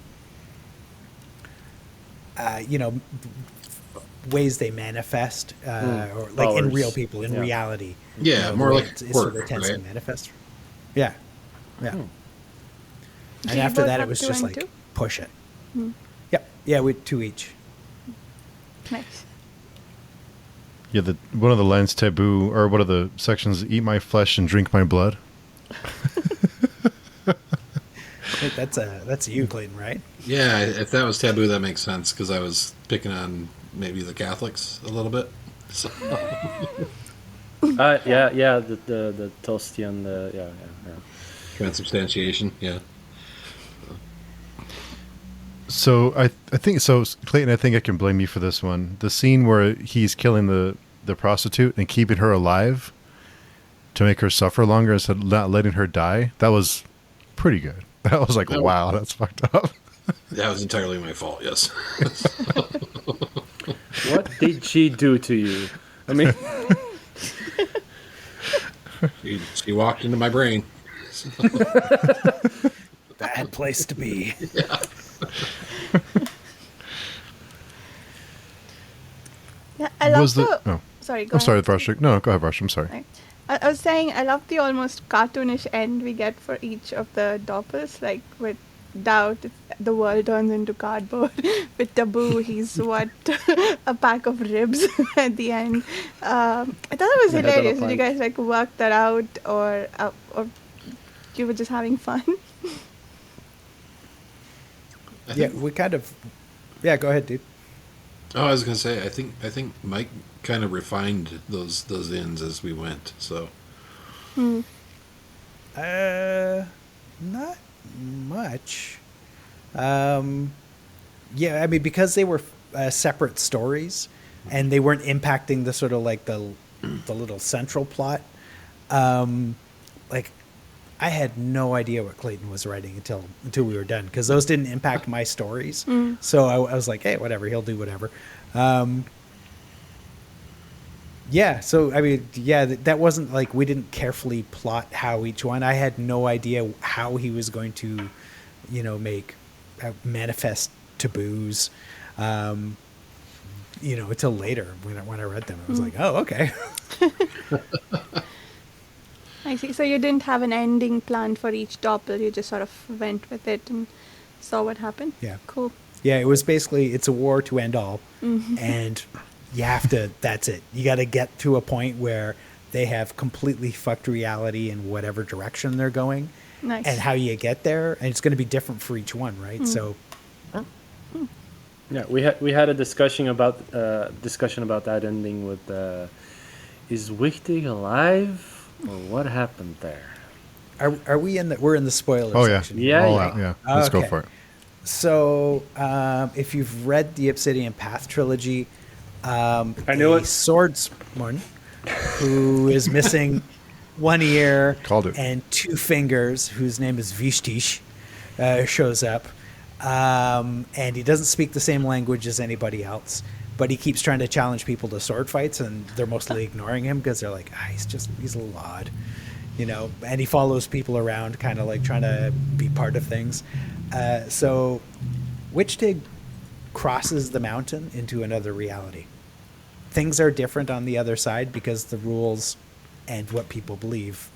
Ways they manifest, or in Powers. real people, in reality. Yeah, more like it's sort of quirk, tends to right? manifest. Yeah. Do And you after both that, it have was two just and two? push it. Yep. Yeah, we had two each. Nice. Yeah, one of the lines taboo, or one of the sections, eat my flesh and drink my blood. I think that's you, Clayton, right? Yeah, if that was taboo, that makes sense, because I was picking on maybe the Catholics a little bit. So. Yeah, the toasty and the yeah. Transubstantiation, yeah. So I think so, Clayton. I think I can blame you for this one. The scene where he's killing the prostitute and keeping her alive to make her suffer longer instead of not letting her die. That was pretty good. That was like, wow, that's fucked up. That was entirely my fault, yes. What did she do to you? I mean, She walked into my brain. Bad place to be. Yeah, I love Was the. oh, Sorry, go I'm sorry, ahead. Varsha. No, go ahead, Varsha. I'm sorry. Right. I was saying I love the almost cartoonish end we get for each of the doppels, like with doubt, the world turns into cardboard. With taboo, he's what a pack of ribs at the end. I thought it was Yeah, that's hilarious. all Did you fine. guys work that out, or you were just having fun? Yeah, we kind of. Yeah, go ahead, dude. Oh, I was gonna say, I think Mike kind of refined those ends as we went. So Not much. Yeah, I mean, because they were separate stories, and they weren't impacting the sort of like the little central plot. Like, I had no idea what Clayton was writing until we were done, because those didn't impact my stories. So I was like, hey, whatever, he'll do whatever. Yeah, so I mean, yeah, that wasn't like we didn't carefully plot how each one. I had no idea how he was going to, make manifest taboos, until later when I read them. I was like, oh, okay. I see. So you didn't have an ending planned for each doppel. You just sort of went with it and saw what happened. Yeah. Cool. Yeah, it was basically, it's a war to end all, and you have to. That's it. You got to get to a point where they have completely fucked reality in whatever direction they're going. Nice. And how you get there, and it's going to be different for each one, right? So, Yeah, we had a discussion about that ending with is Wichtig alive or what happened there? are we in the? We're in the spoiler Oh, yeah. section. Yeah, All yeah. out, yeah. Let's go Okay. for it. So, if you've read the Obsidian Path trilogy, I knew it. swordsman who is missing one ear Called it. and two fingers, whose name is Vishtish, shows up. And he doesn't speak the same language as anybody else, but he keeps trying to challenge people to sword fights, and they're mostly ignoring him because they're like, he's a little odd, and he follows people around, kind of like trying to be part of things. So Wichtig crosses the mountain into another reality. Things are different on the other side because the rules and what people believe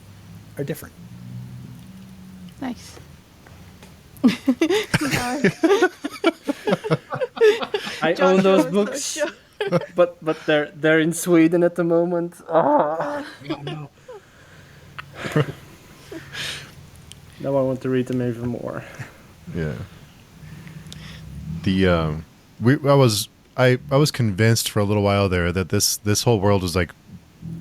are different. Nice. I own those books, but they're in Sweden at the moment. Ah. Now I want to read them even more. Yeah. I was convinced for a little while there that this whole world was like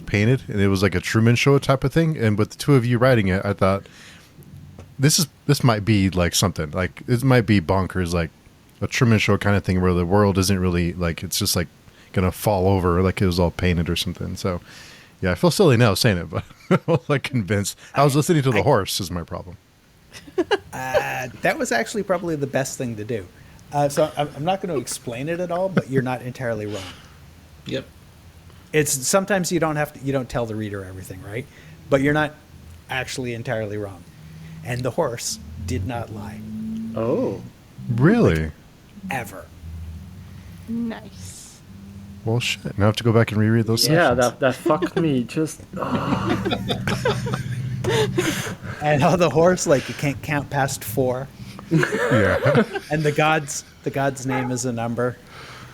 painted, and it was like a Truman Show type of thing. And with the two of you writing it, I thought this might be like something like it might be bonkers, like a Truman Show kind of thing where the world isn't really like it's just like gonna fall over like it was all painted or something. So yeah, I feel silly now saying it, but I was like convinced. I was listening to the horse is my problem. That was actually probably the best thing to do. So I'm not going to explain it at all, but you're not entirely wrong. yep. It's sometimes you don't tell the reader everything, right? But you're not actually entirely wrong. And the horse did not lie, Oh, Really? ever. Nice. Well, shit. Now I have to go back and reread those yeah, sections. that fucked me. Just And how the horse, like, you can't count past 4. Yeah. And the god's name is a number.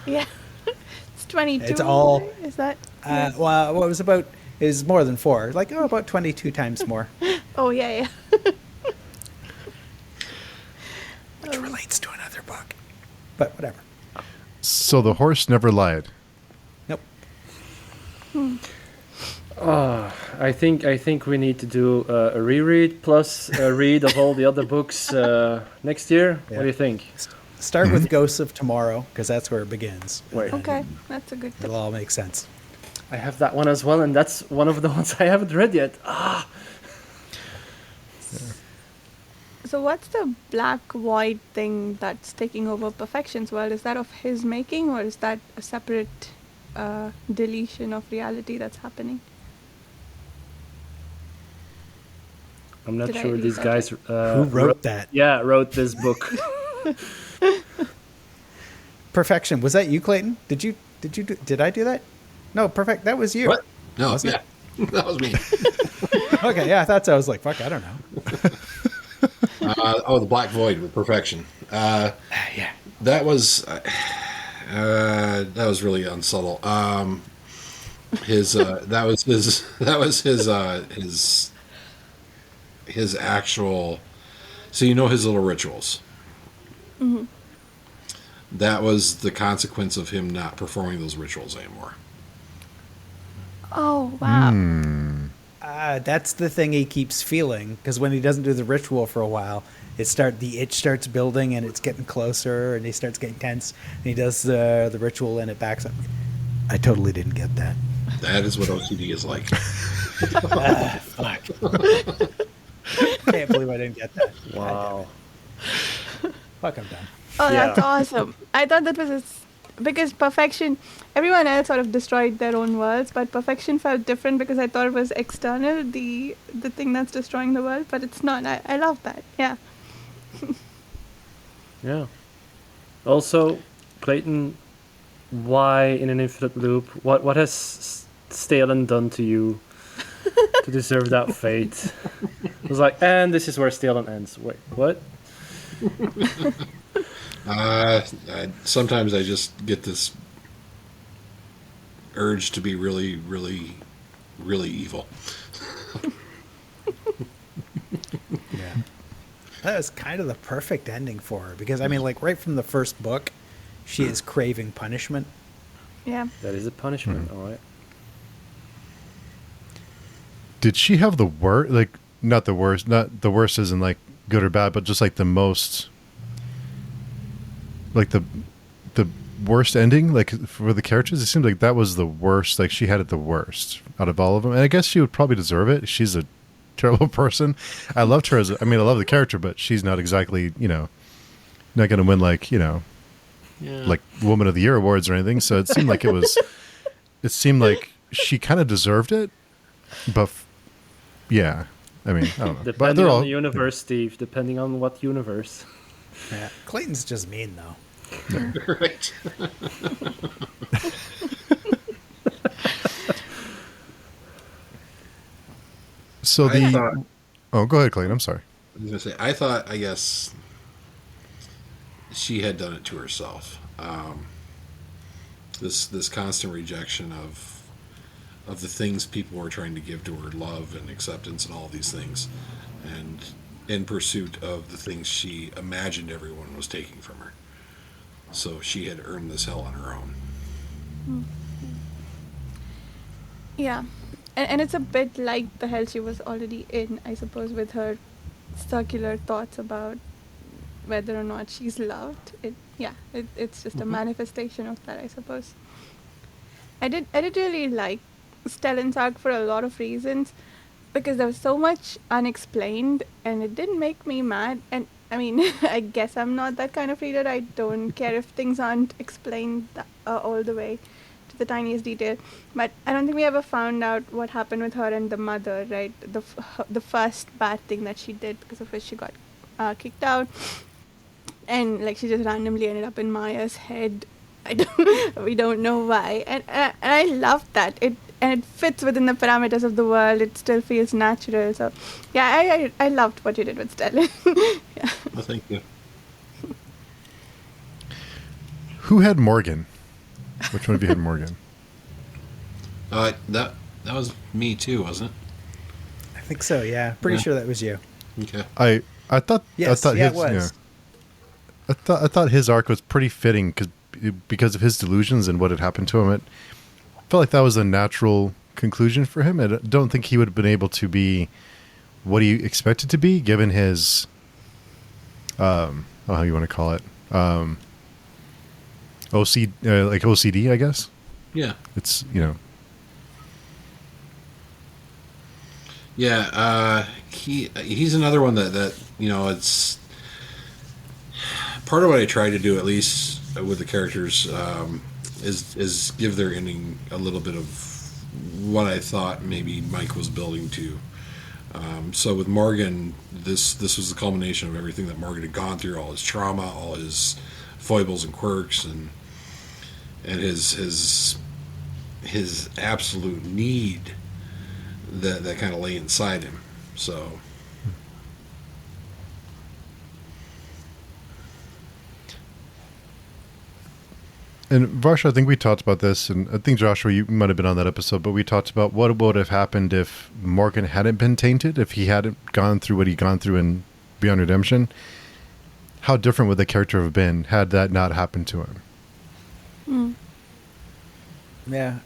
Yeah. It's 22. It's all- right? Is that? Well, what was about is more than 4. Like, about 22 times more. Oh, yeah. Which relates to another book. But whatever. So the horse never lied. Nope. I think we need to do a reread plus a read of all the other books next year. Yeah. What do you think? Start with Ghosts of Tomorrow, because that's where it begins. Wait, Okay, that's a good tip. It'll all make sense. I have that one as well, and that's one of the ones I haven't read yet. Ah, So what's the black void thing that's taking over Perfection's world? Is that of his making, or is that a separate deletion of reality that's happening? I'm not Did I sure read these that guys. Who wrote that? Yeah, wrote this book. Perfection. Was that you, Clayton? Did I do that? No, perfect. That was you. What? No, Wasn't yeah. That was me. Okay, yeah, I thought so. I was like, fuck, I don't know. The Black Void with Perfection. Yeah. That was really unsubtle. His actual. So you know his little rituals. Mm-hmm. that was the consequence of him not performing those rituals anymore. Oh, wow. That's the thing he keeps feeling, because when he doesn't do the ritual for a while, the itch starts building and it's getting closer and he starts getting tense. And he does the ritual and it backs up. I totally didn't get that. That is what OCD is like. Fuck. Can't believe I didn't get that. Wow. Fuck, I'm done. Oh, Yeah. that's awesome. I thought that was because perfection, everyone else sort of destroyed their own worlds, but perfection felt different because I thought it was external, the thing that's destroying the world, but it's not. I love that. Yeah. Yeah. Also, Clayton, why in an infinite loop? What has Stalen done to you to deserve that fate? It was like, and this is where Stalen ends. Wait, what? Sometimes I just get this urge to be really, really, really evil. Yeah. That was kind of the perfect ending for her, because, I mean, like, right from the first book, she is craving punishment. Yeah. That is a punishment, all right. Did she have the worst? Like, not the worst. Not the worst isn't like good or bad, but just like the most. Like the worst ending, like for the characters, it seemed like that was the worst. Like she had it the worst out of all of them, and I guess she would probably deserve it. She's a terrible person. I loved her I love the character, but she's not exactly, not going to win like like Woman of the Year awards or anything. So it seemed like it seemed like she kind of deserved it, but yeah, I mean, I don't know. Depending on the universe, Steve. Depending on what universe. Yeah. Clayton's just mean, though. Right. So go ahead, Clayton. I'm sorry. I was going to say, I guess she had done it to herself. This constant rejection of the things people were trying to give to her, love and acceptance and all these things, and in pursuit of the things she imagined everyone was taking from her. So she had earned this hell on her own. Yeah. And it's a bit like the hell she was already in, I suppose, with her circular thoughts about whether or not she's loved. It's just a manifestation of that, I suppose. I did really like Stellan's arc for a lot of reasons, because there was so much unexplained and it didn't make me mad. And I mean, I guess I'm not that kind of reader. I don't care if things aren't explained all the way to the tiniest detail. But I don't think we ever found out what happened with her and the mother, right? The first bad thing that she did, because of which she got kicked out. And like she just randomly ended up in Maya's head. We don't know why. And I love that. It fits within the parameters of the world. It still feels natural. So, yeah, I loved what you did with Stella. Yeah. Well, thank you. Who had Morgan? Which one of you had Morgan? That was me too, wasn't I think so, yeah. Pretty sure that was you. it? Okay. I thought Yes, I thought yeah, his, it was. I thought his arc was pretty fitting because of his delusions and what had happened to him. It felt like that was a natural conclusion for him. I don't think he would have been able to be what he expected to be, given his how you want to call it, OCD, I guess. Yeah. It's Yeah, he's another one that it's part of what I try to do, at least with the characters, is give their ending a little bit of what I thought maybe Mike was building to. So with Morgan, this was the culmination of everything that Morgan had gone through, all his trauma, all his foibles and quirks, and his absolute need that kind of lay inside him. So And Varsha, I think we talked about this, and I think Joshua, you might have been on that episode, but we talked about what would have happened if Morgan hadn't been tainted, if he hadn't gone through what he'd gone through in Beyond Redemption. how different would the character have been had that not happened to him? Yeah,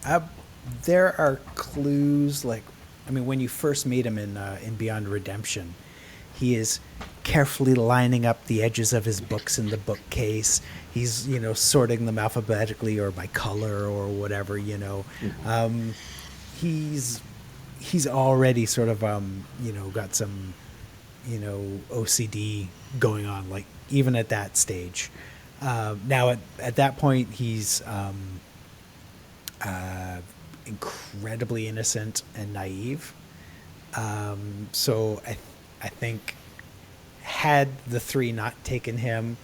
there are clues. Like, I mean, when you first meet him in Beyond Redemption, he is carefully lining up the edges of his books in the bookcase. He's, sorting them alphabetically or by color or whatever. He's already sort of got some OCD going on, like even at that stage. Now at that point he's incredibly innocent and naive. So I think had the three not taken him,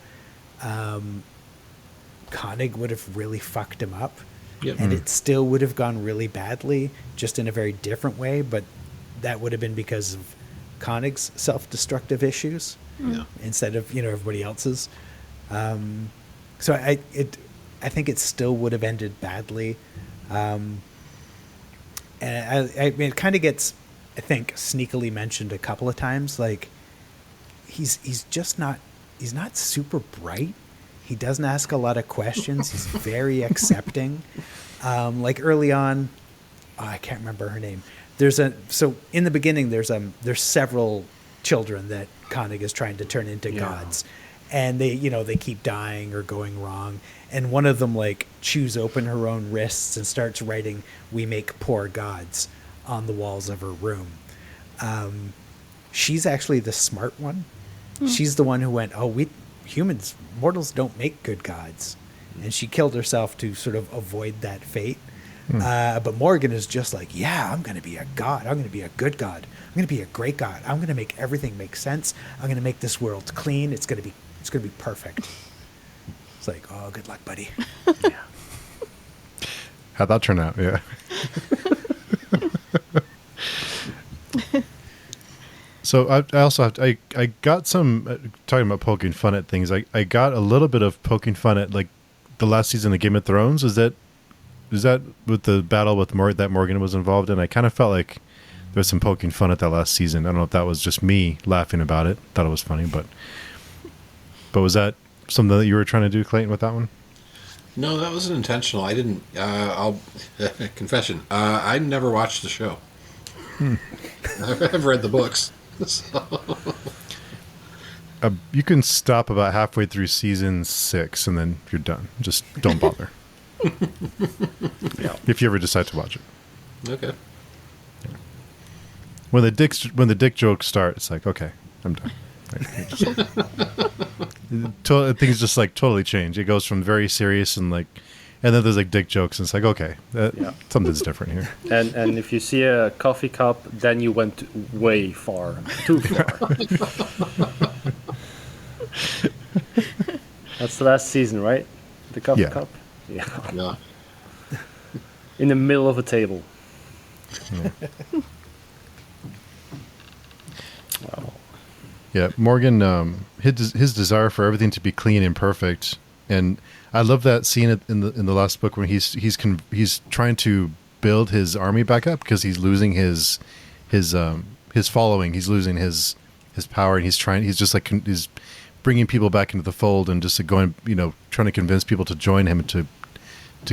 Koenig would have really fucked him up. Yep. And it still would have gone really badly, just in a very different way, but that would have been because of Koenig's self-destructive issues instead of everybody else's. So I think it still would have ended badly, and I mean, it kind of gets, I think, sneakily mentioned a couple of times. Like he's not super bright. He doesn't ask a lot of questions. He's very accepting. Like early on, I can't remember her name. So in the beginning, there's several children that Koenig is trying to turn into gods, and they keep dying or going wrong. And one of them like chews open her own wrists and starts writing "We make poor gods" on the walls of her room. She's actually the smart one. She's the one who went, mortals don't make good gods. And she killed herself to sort of avoid that fate. But Morgan is just like, I'm going to be a god. I'm going to be a good god. I'm going to be a great god. I'm going to make everything make sense. I'm going to make this world clean. It's going to be perfect. It's like, oh, good luck, buddy. Yeah. How'd that turn out? Yeah. So I also I got some talking about poking fun at things. I got a little bit of poking fun at like the last season of Game of Thrones. Is that with the battle with that Morgan was involved in? I kind of felt like there was some poking fun at that last season. I don't know if that was just me laughing about it. Thought it was funny, but was that something that you were trying to do, Clayton, with that one? No, that wasn't intentional. I didn't. I'll confession. I never watched the show. I've read the books. So. You can stop about halfway through season 6 and then you're done. Just don't bother. If you ever decide to watch it. Okay. When the dick jokes start, it's like, okay, I'm done. Things just like totally change. It goes from very serious and then there's like dick jokes and it's like, okay, something's different here. And if you see a coffee cup, then you went way far, too far. That's the last season, right? The coffee cup? Yeah. In the middle of a table. Yeah. Wow. Yeah, Morgan, his desire for everything to be clean and perfect, and I love that scene in the last book when he's trying to build his army back up because he's losing his following, he's losing his power, and he's bringing people back into the fold and just going, trying to convince people to join him and to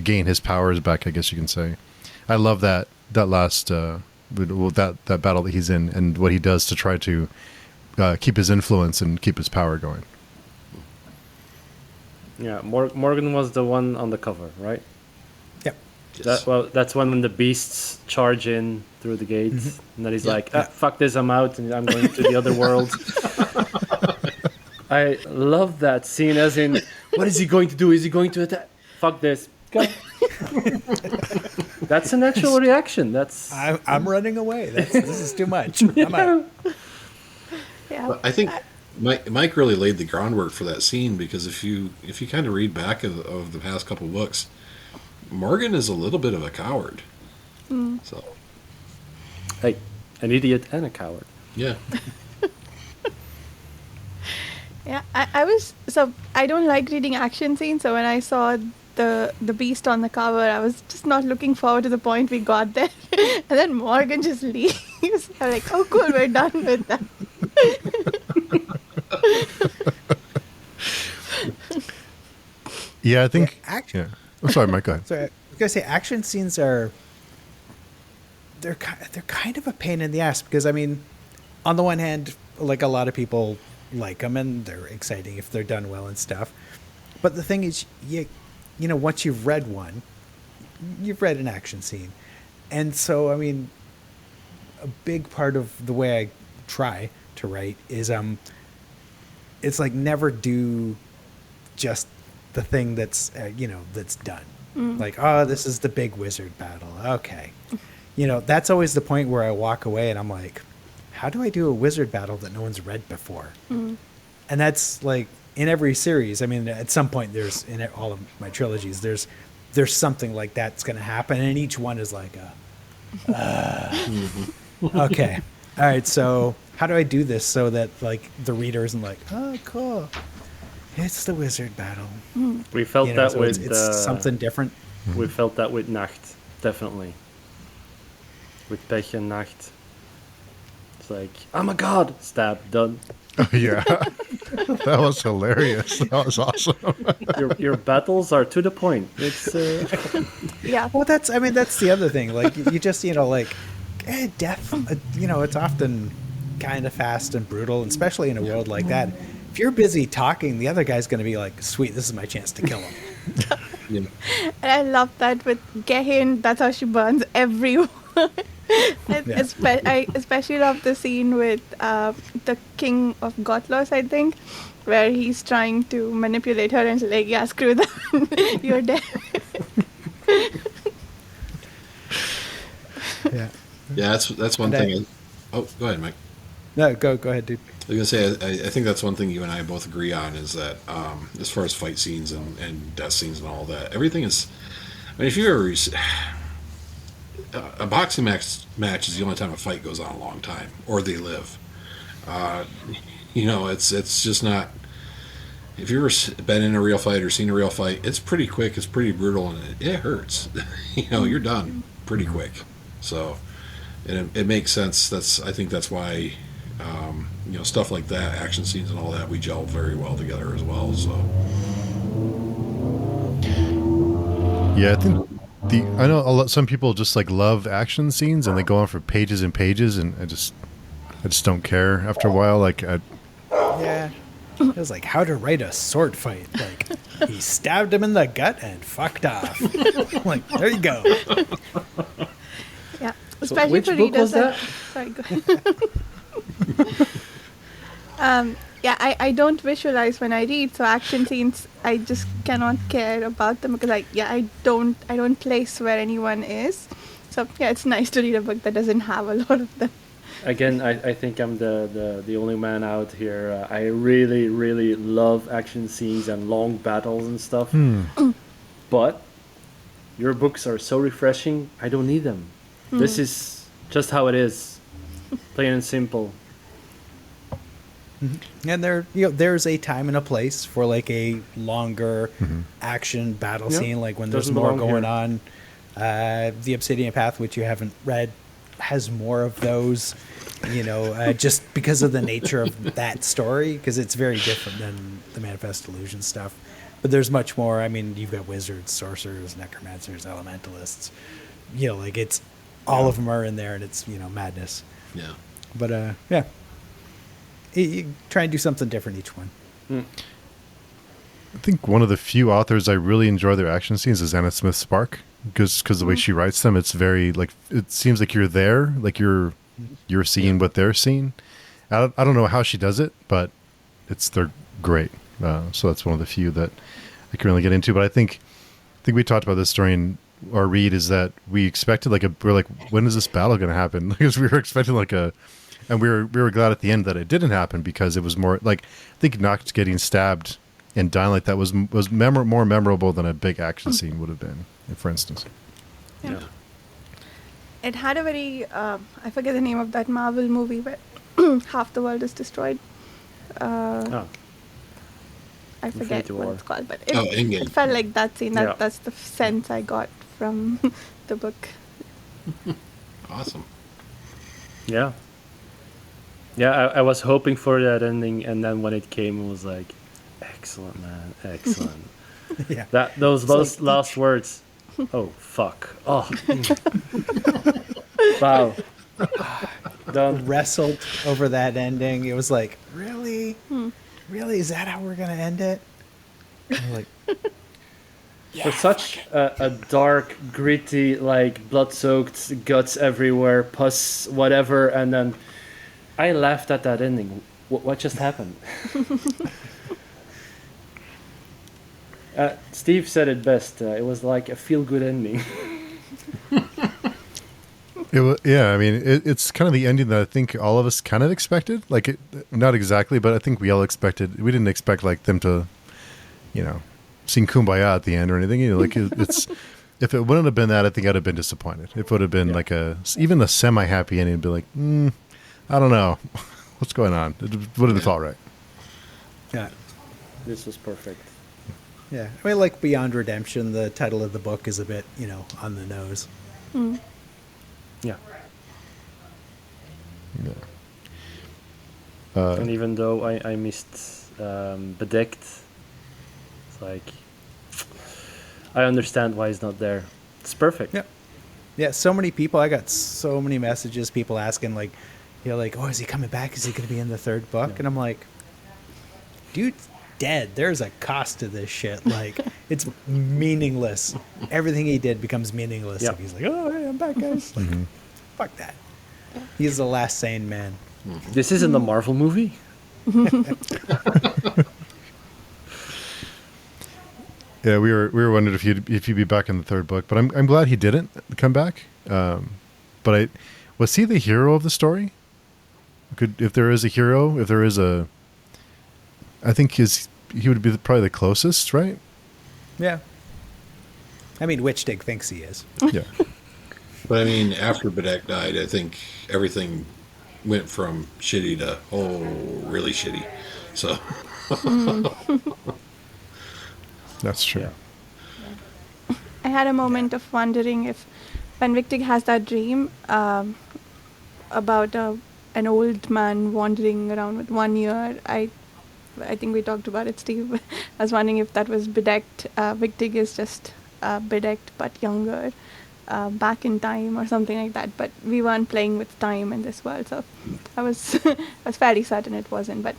gain his powers back, I guess you can say. I love that last that battle that he's in and what he does to try to keep his influence and keep his power going. Yeah, Morgan was the one on the cover, right? Yep. That's when the beasts charge in through the gates, and then he's like, fuck this, I'm out, and I'm going to the other world. I love that scene, as in, what is he going to do? Is he going to attack? Fuck this. Go. That's a natural reaction. I'm running away. This is too much. I'm out. Yeah. I think Mike really laid the groundwork for that scene, because if you kind of read back of the past couple books, Morgan is a little bit of a coward. So, hey, an idiot and a coward. Yeah. Yeah, I don't like reading action scenes, so when I saw the beast on the cover, I was just not looking forward to the point we got there. And then Morgan just leaves. I'm like, oh cool, we're done with that. Yeah, I think. Yeah, action. Yeah. Oh, sorry, Mike. Go ahead. So I was gonna say action scenes are they're kind of a pain in the ass because I mean, on the one hand, like a lot of people like them and they're exciting if they're done well and stuff. But the thing is, you know, once you've read one, you've read an action scene, and so I mean, a big part of the way I try to write is it's like never do just the thing that's that's done. Like, oh, this is the big wizard battle. Okay. You know, that's always the point where I walk away and I'm like, how do I do a wizard battle that no one's read before? And that's like in every series. I mean, at some point there's in all of my trilogies, there's something like that's going to happen. And each one is like, okay. All right. So how do I do this so that like the reader isn't like, oh, cool. It's the wizard battle. We felt that so with it's something different. We felt that with Nacht, definitely. With Pech and Nacht. It's like, oh my god, stab, done. Oh, yeah. That was hilarious. That was awesome. Your battles are to the point. It's Yeah. Well, that's the other thing. Like you just like death. It's often kind of fast and brutal, and especially in a world like that. If you're busy talking, the other guy's going to be like, "Sweet, this is my chance to kill him." Yeah. And I love that with Gehin, that's how she burns everyone. I especially love the scene with the King of Gotlos, I think, where he's trying to manipulate her and she's like, yeah, screw that, you're dead. Yeah. Yeah, that's one thing. Oh, go ahead, Mike. No, go ahead, dude. I was gonna say, I think that's one thing you and I both agree on is that as far as fight scenes and death scenes and all that, everything is. I mean, if you ever a boxing match is the only time a fight goes on a long time, or they live. It's just not. If you've ever been in a real fight or seen a real fight, it's pretty quick, it's pretty brutal, and it hurts. You're done pretty quick. So, and it makes sense. I think that's why. Stuff like that, action scenes and all that, we gel very well together as well. So, Yeah, I think I know some people just like love action scenes and they go on for pages and pages, and I just don't care after a while. Like, Yeah. It was like how to write a sword fight. Like he stabbed him in the gut and fucked off. Like, there you go. Yeah, especially which for book readers. was that? Sorry, go ahead. Yeah, I don't visualize when I read, so action scenes I just cannot care about them because I don't place where anyone is. So yeah, it's nice to read a book that doesn't have a lot of them. again, I think I'm the only man out here. I really, really love action scenes and long battles and stuff. But your books are so refreshing, I don't need them. This is just how it is. Plain and simple. And there's a time and a place for like a longer action battle Yeah. scene, like when there's Doesn't more belong going here. on. The Obsidian Path, which you haven't read, has more of those, just because of the nature of that story, because it's very different than the Manifest Delusion stuff. But there's much more. I mean, you've got wizards, sorcerers, necromancers, elementalists. Like it's all of them are in there, and it's madness. yeah. But yeah. You try and do something different each one. I think one of the few authors I really enjoy their action scenes is Anna Smith Spark, because the way she writes them, it's very like it seems like you're there, like you're seeing what they're seeing. I don't know how she does it, but they're great. So that's one of the few that I can really get into. But I think we talked about this during our read, is that we expected we're like, when is this battle going to happen? Because we were expecting and we were glad at the end that it didn't happen, because it was more like, I think Noct getting stabbed and dying like that was more memorable than a big action scene would have been, for instance. Yeah. It had a very I forget the name of that Marvel movie where half the world is destroyed. I forget Infinity what War. it's called, but Endgame. it felt like that scene. Yeah. That's the sense I got from the book. Awesome. Yeah. Yeah, I was hoping for that ending, and then when it came, it was like, excellent, man, excellent. Yeah. Those last words. Oh fuck. Oh. Wow. Done. Wrestled over that ending. It was like, really? Really? Is that how we're going to end it? I'm like, For such a dark, gritty, like blood-soaked, guts everywhere, pus, whatever, and then I laughed at that ending. What just happened? Steve said it best. It was like a feel-good ending. Yeah, I mean, it's kind of the ending that I think all of us kind of expected. Like, not exactly, but I think we all expected. We didn't expect like them to, sing "Kumbaya" at the end or anything. Like, it's if it wouldn't have been that, I think I'd have been disappointed. If it would have been like even a semi-happy ending, it'd be like, I don't know, what's going on. It wouldn't have felt right. yeah. This was perfect. Yeah. I mean, like Beyond Redemption, the title of the book is a bit, on the nose. Yeah. Yeah. And even though I missed Bedecked, it's like I understand why he's not there. It's perfect. Yeah. Yeah, so many people. I got so many messages, people asking, like, oh, is he coming back? Is he going to be in the third book? Yeah. And I'm like, dude's dead. There's a cost to this shit. Like, it's meaningless. Everything he did becomes meaningless Yeah. if he's like, oh, hey, I'm back, guys. Like, fuck that. He's the last sane man. This isn't a Marvel movie. Yeah, we were wondering if he'd be back in the third book, but I'm glad he didn't come back. But was he the hero of the story? If there is a hero, I think he would be probably the closest, right? Yeah. I mean, Witchdig thinks he is. Yeah. But I mean, after Bedeck died, I think everything went from shitty to really shitty. So That's true. Yeah. I had a moment of wondering if when Wittig has that dream about an old man wandering around with 1 ear, I think we talked about it, Steve. I was wondering if that was bedecked. Wittig is just bedecked but younger, back in time or something like that. But we weren't playing with time in this world, so I was fairly certain it wasn't. But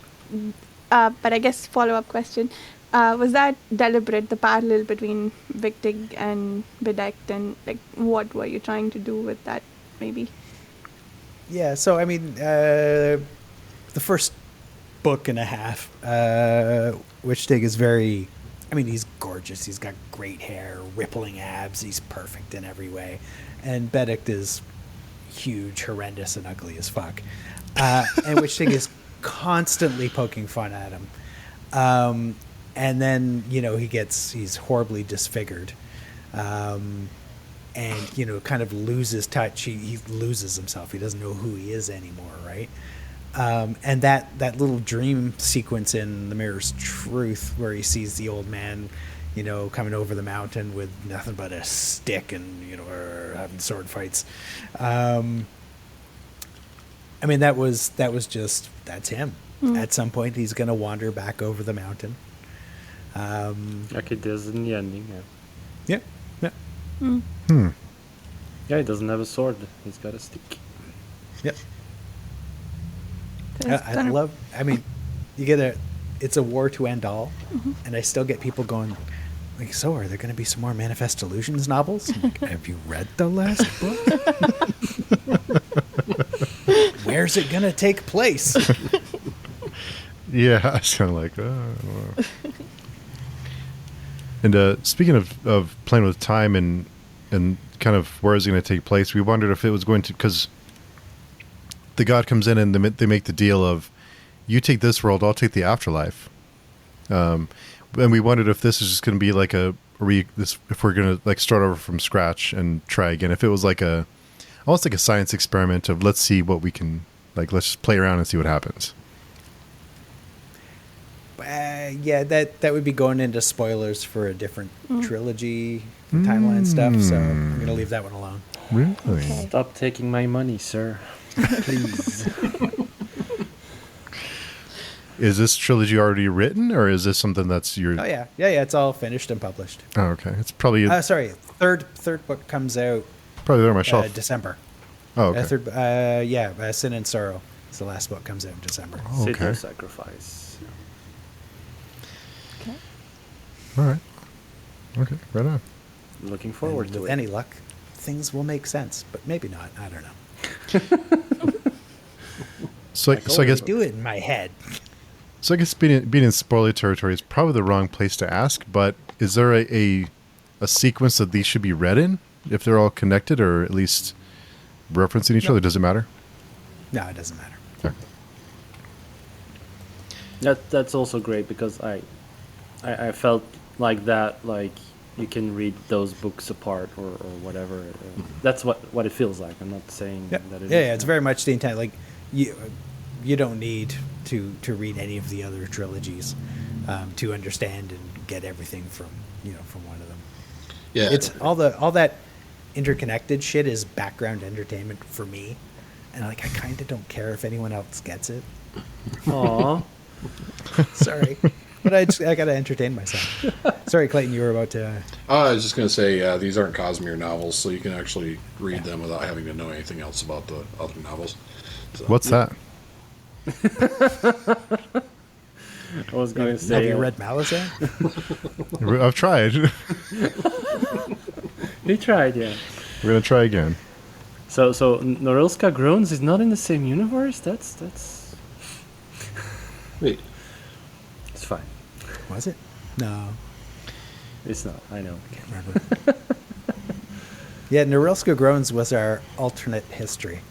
I guess follow-up question. Was that deliberate, the parallel between Wittig and bedecked, and like what were you trying to do with that, maybe? Yeah, so I mean, the first book and a half, Witchdig is very, I mean, he's gorgeous. He's got great hair, rippling abs. He's perfect in every way. And Bedecked is huge, horrendous, and ugly as fuck. And Witchdig is constantly poking fun at him. And then, he's horribly disfigured. And, kind of loses touch. He loses himself. He doesn't know who he is anymore, right? And that little dream sequence in The Mirror's Truth where he sees the old man, coming over the mountain with nothing but a stick and, or having sword fights. I mean, that's him. At some point, he's going to wander back over the mountain. Like it does in the ending. Yeah. Yeah, he doesn't have a sword. He's got a stick. Yep. I mean, it's a war to end all, and I still get people going, like, so are there going to be some more Manifest Delusions novels? I'm like, have you read the last book? Where's it going to take place? Yeah, it's kind of like, oh. And speaking of playing with time and kind of where is it going to take place, we wondered if it was going to, because the god comes in and they make the deal of, you take this world, I'll take the afterlife. And we wondered if this is just going to be like if we're going to like start over from scratch and try again. If it was like almost like a science experiment of let's see what we can, like, let's just play around and see what happens. Yeah, that would be going into spoilers for a different trilogy timeline stuff, so I'm going to leave that one alone. Really? Okay. Stop taking my money, sir. Please. Is this trilogy already written, or is this something that's your? Oh yeah, it's all finished and published. Oh, okay. It's probably Sorry, third book comes out probably there on my shelf. December. Oh, okay. Sin and Sorrow. It's the last book comes out in December. Oh, City okay. of Sacrifice. Okay. All right. Okay. Right on. Looking forward And to with it. any luck, things will make sense, but maybe not. I don't know. So I guess Do it in my head. being in spoiler territory is probably the wrong place to ask. But is there a sequence that these should be read in, if they're all connected, or at least referencing each other? Does it matter? No, it doesn't matter. Okay. That's also great because I felt like that, like you can read those books apart or whatever. That's what it feels like. I'm not saying that it Yeah, it's very much the intent. Like you don't need to read any of the other trilogies to understand and get everything from one of them. Yeah, It's all that interconnected shit is background entertainment for me, and I kind of don't care if anyone else gets it. Aw. Sorry, but I gotta entertain myself. Sorry, Clayton, you were about to. I was just going to say these aren't Cosmere novels, so you can actually read them without having to know anything else about the other novels. So, What's that? I was going to Have say. you read Malazan? I've tried. He tried, yeah. We're gonna try again. So Norilska Groans is not in the same universe. That's Wait, it's fine. Was it? No, It's not. I know. can't remember. Yeah, Norilska Groans was our alternate history.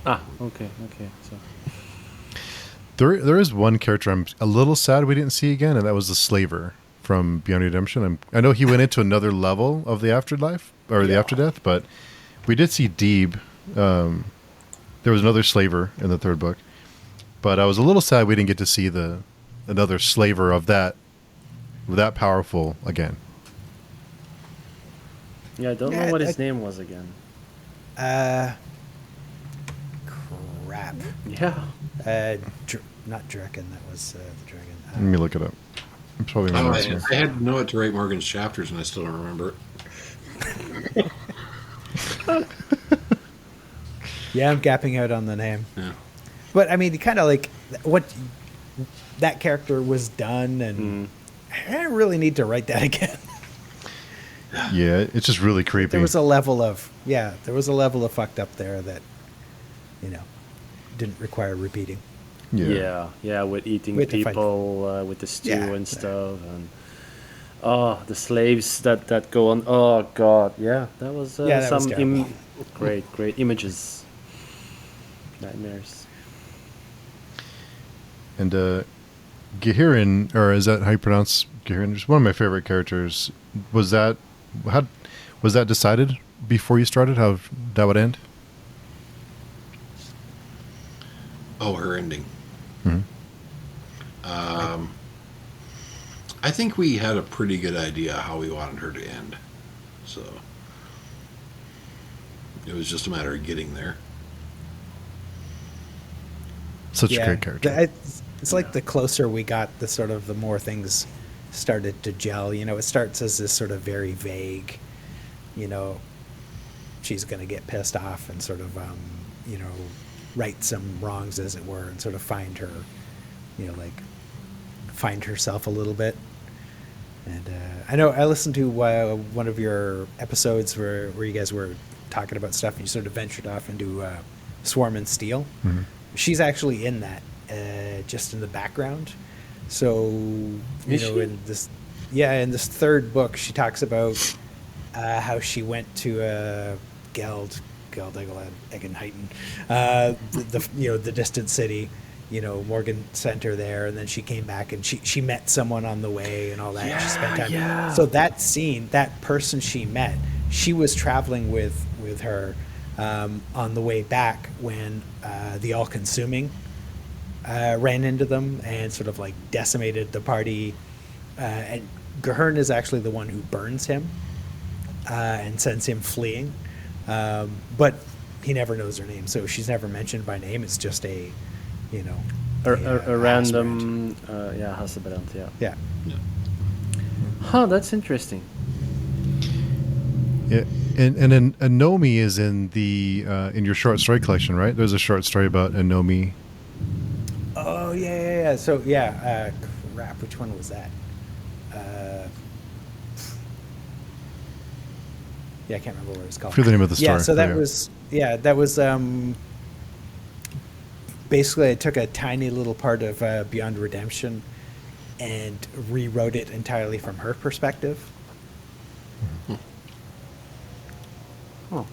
Okay. So There is one character I'm a little sad we didn't see again, and that was the Slaver from Beyond Redemption. I know he went into another level of the afterlife or the after death, but we did see Deeb. There was another Slaver in the third book, but I was a little sad we didn't get to see another Slaver of that powerful again. yeah, I don't know what his name was again. Crap. Yeah. Not Draken. That was the dragon. Let me look it up. I'm probably I wrong. had to know it to write Morgan's chapters, and I still don't remember it. Yeah, I'm gapping out on the name. Yeah. But I mean, kind of like what that character was done, and I don't really need to write that again. Yeah, it's just really creepy. There was a level of fucked up there that didn't require repeating. Yeah, with eating With the fight. people, with the stew Yeah, and yeah. stuff, and the slaves that go on. Oh God, yeah, that was That was some terrible. great images, nightmares. And Gehirin, or is that how you pronounce Gehirin? It's one of my favorite characters. Was that decided before you started how that would end? Oh, her ending. Mhm. I think we had a pretty good idea how we wanted her to end. So it was just a matter of getting there. Such a great character. It's like the closer we got, the more things started to gel. It starts as this sort of very vague, she's going to get pissed off and sort of, right some wrongs, as it were, and sort of find her, find herself a little bit. And I know I listened to one of your episodes where you guys were talking about stuff, and you sort of ventured off into Swarm and Steel. Mhm. She's actually in that, just in the background. So Is she? in this third book, she talks about how she went to Geld Egenheiten, the distant city. Morgan sent her there, and then she came back, and she met someone on the way and all that. And she spent time. Yeah. So that scene, that person she met, she was traveling with her on the way back when the All-Consuming ran into them and sort of like decimated the party. And Gahern is actually the one who burns him and sends him fleeing. But he never knows her name, so she's never mentioned by name. It's just a random hasbrand. Yeah. Yeah. Huh, that's interesting. Yeah, and Anomi is in the in your short story collection, right? There's a short story about Anomi. Oh yeah. So crap. Which one was that? Yeah, I can't remember what it's called. For the name of the story. Yeah, so that yeah. was basically I took a tiny little part of Beyond Redemption and rewrote it entirely from her perspective.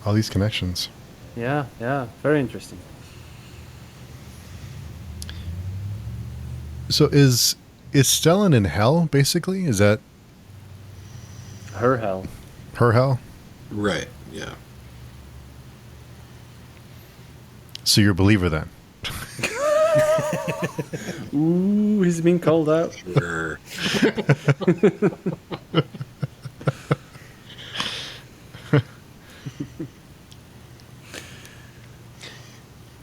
All these connections. Yeah, very interesting. So is Stellan in hell, basically? Is that Her hell. her hell? Right. Yeah. So you're a believer then? Ooh, he's been called out. Sure.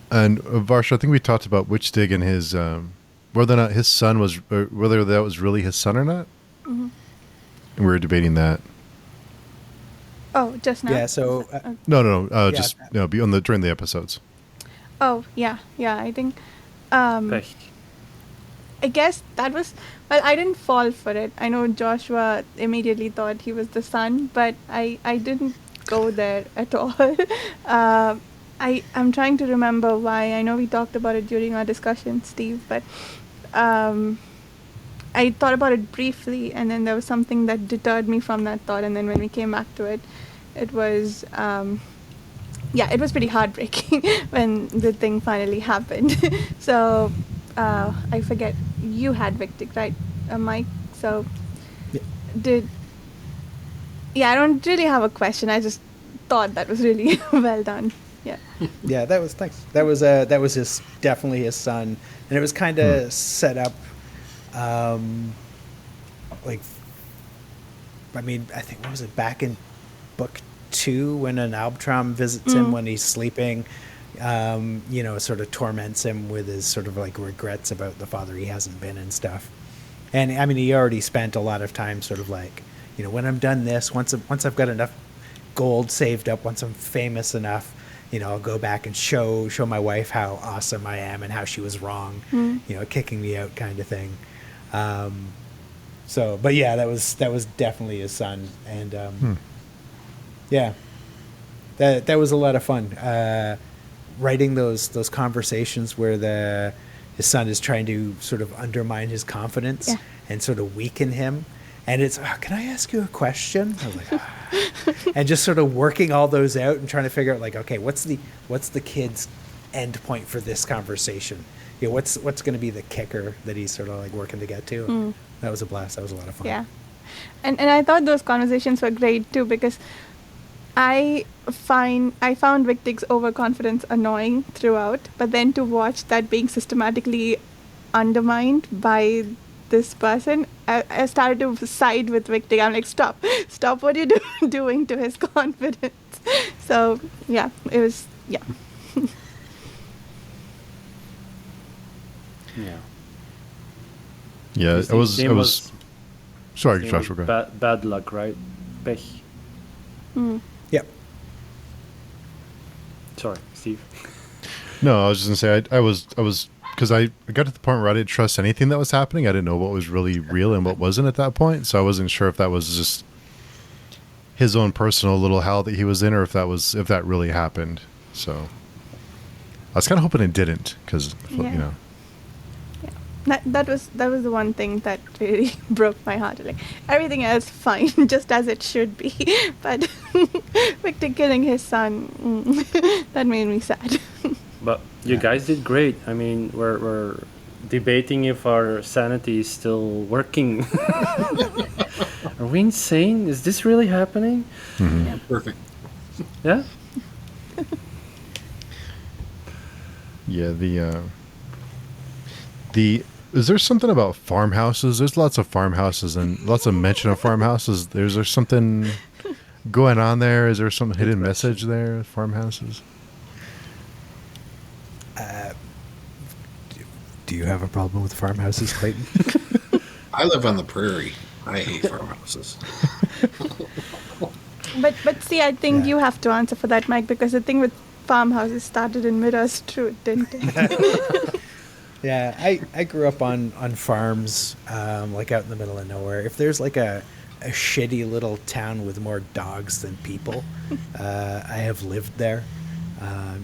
And Varsha, I think we talked about Witchdig and his whether or not his son was, or whether that was really his son or not. Mm-hmm. And we were debating that. Oh, just now. Yeah, so No. Yeah. Just during the episodes. Oh, yeah. I think. Pech. I guess that was. Well, I didn't fall for it. I know Joshua immediately thought he was the son, but I didn't go there at all. I'm trying to remember why. I know we talked about it during our discussion, Steve, but I thought about it briefly, and then there was something that deterred me from that thought, and then when we came back to it, it was it was pretty heartbreaking when the thing finally happened. So I forget, you had Victic, right, Mike? So I don't really have a question. I just thought that was really well done. Yeah. Yeah, thanks. That was definitely his son, and it was kind of set up, I think, what was it, back in book 2 when an Albtram visits him when he's sleeping, sort of torments him with his sort of like regrets about the father he hasn't been and stuff. And I mean, he already spent a lot of time sort of like, when I'm done this, once I've got enough gold saved up, once I'm famous enough, I'll go back and show my wife how awesome I am and how she was wrong, kicking me out kind of thing. But yeah, that was definitely his son, and that was a lot of fun. Writing those conversations where his son is trying to sort of undermine his confidence and sort of weaken him. And it's, can I ask you a question? I was like, and just sort of working all those out and trying to figure out, like, okay, what's the kid's end point for this conversation? What's going to be the kicker that he's sort of like working to get to? That was a blast. That was a lot of fun. Yeah, and I thought those conversations were great too, because I found Victic's overconfidence annoying throughout, but then to watch that being systematically undermined by this person, I started to side with Victic. I'm like, stop what you're doing to his confidence. So yeah, it was Yeah. Yeah, I was. Sorry, Joshua. Go ahead. Bad luck, right? Pech. Yep. Sorry, Steve. No, I was just gonna say I was because I got to the point where I didn't trust anything that was happening. I didn't know what was really real and what wasn't at that point, so I wasn't sure if that was just his own personal little hell that he was in, or if that really happened. So I was kind of hoping it didn't, because Yeah. That was the one thing that really broke my heart. Like, everything else fine, just as it should be, but Victor killing his son, that made me sad. But you guys did great. I mean, we're debating if our sanity is still working. Are we insane? Is this really happening? Mm-hmm. Yeah. Perfect. Yeah? Yeah, the is there something about farmhouses? There's lots of farmhouses and lots of mention of farmhouses. Is there something going on there? Is there some hidden message there? Farmhouses. Do you have a problem with farmhouses, Clayton? I live on the prairie. I hate farmhouses. But see, I think Yeah. you have to answer for that, Mike, because the thing with farmhouses started in Mira's Truth, didn't it? Yeah, I grew up on farms, like out in the middle of nowhere. If there's like a shitty little town with more dogs than people, I have lived there.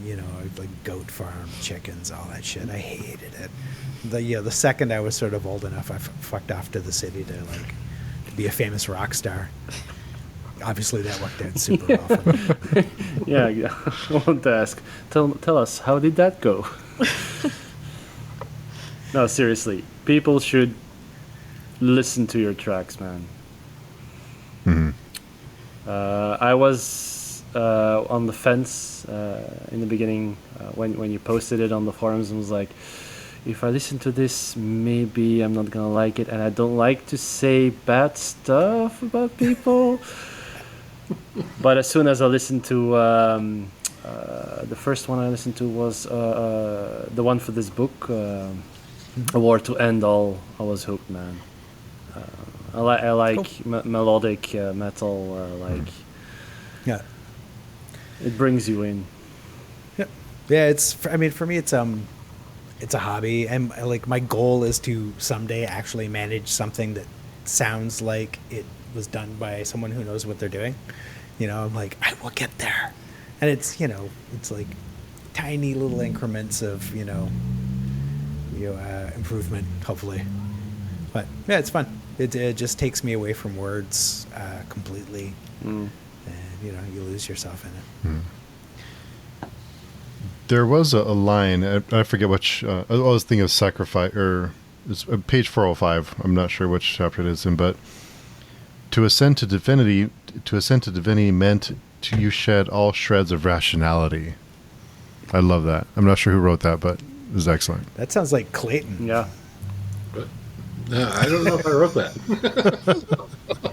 You know, like goat farm, chickens, all that shit. I hated it. The second I was sort of old enough, I fucked off to the city to be a famous rock star. Obviously, that worked out super well for me. Yeah, I want to ask. Tell us, how did that go? No, seriously, people should listen to your tracks, man. I was on the fence in the beginning when you posted it on the forums and was like, if I listen to this, maybe I'm not gonna like it, and I don't like to say bad stuff about people. But as soon as I listened to the first one I listened to was the one for this book, A War to End All, I was hooked, man. I like Cool. melodic metal, Yeah. it brings you in. Yeah, I mean, for me, it's a hobby, and like my goal is to someday actually manage something that sounds like it was done by someone who knows what they're doing. You know, I'm like, I will get there, and it's it's like tiny little increments of improvement, hopefully. But yeah, it's fun. It just takes me away from words completely, and you lose yourself in it. There was a line, I forget which, I was thinking of Sacrifice, or it's page 405, I'm not sure which chapter it is in, but to ascend to divinity meant you shed all shreds of rationality. I love that. I'm not sure who wrote that, but it was excellent. That sounds like Clayton. Yeah. But, I don't know if I wrote that.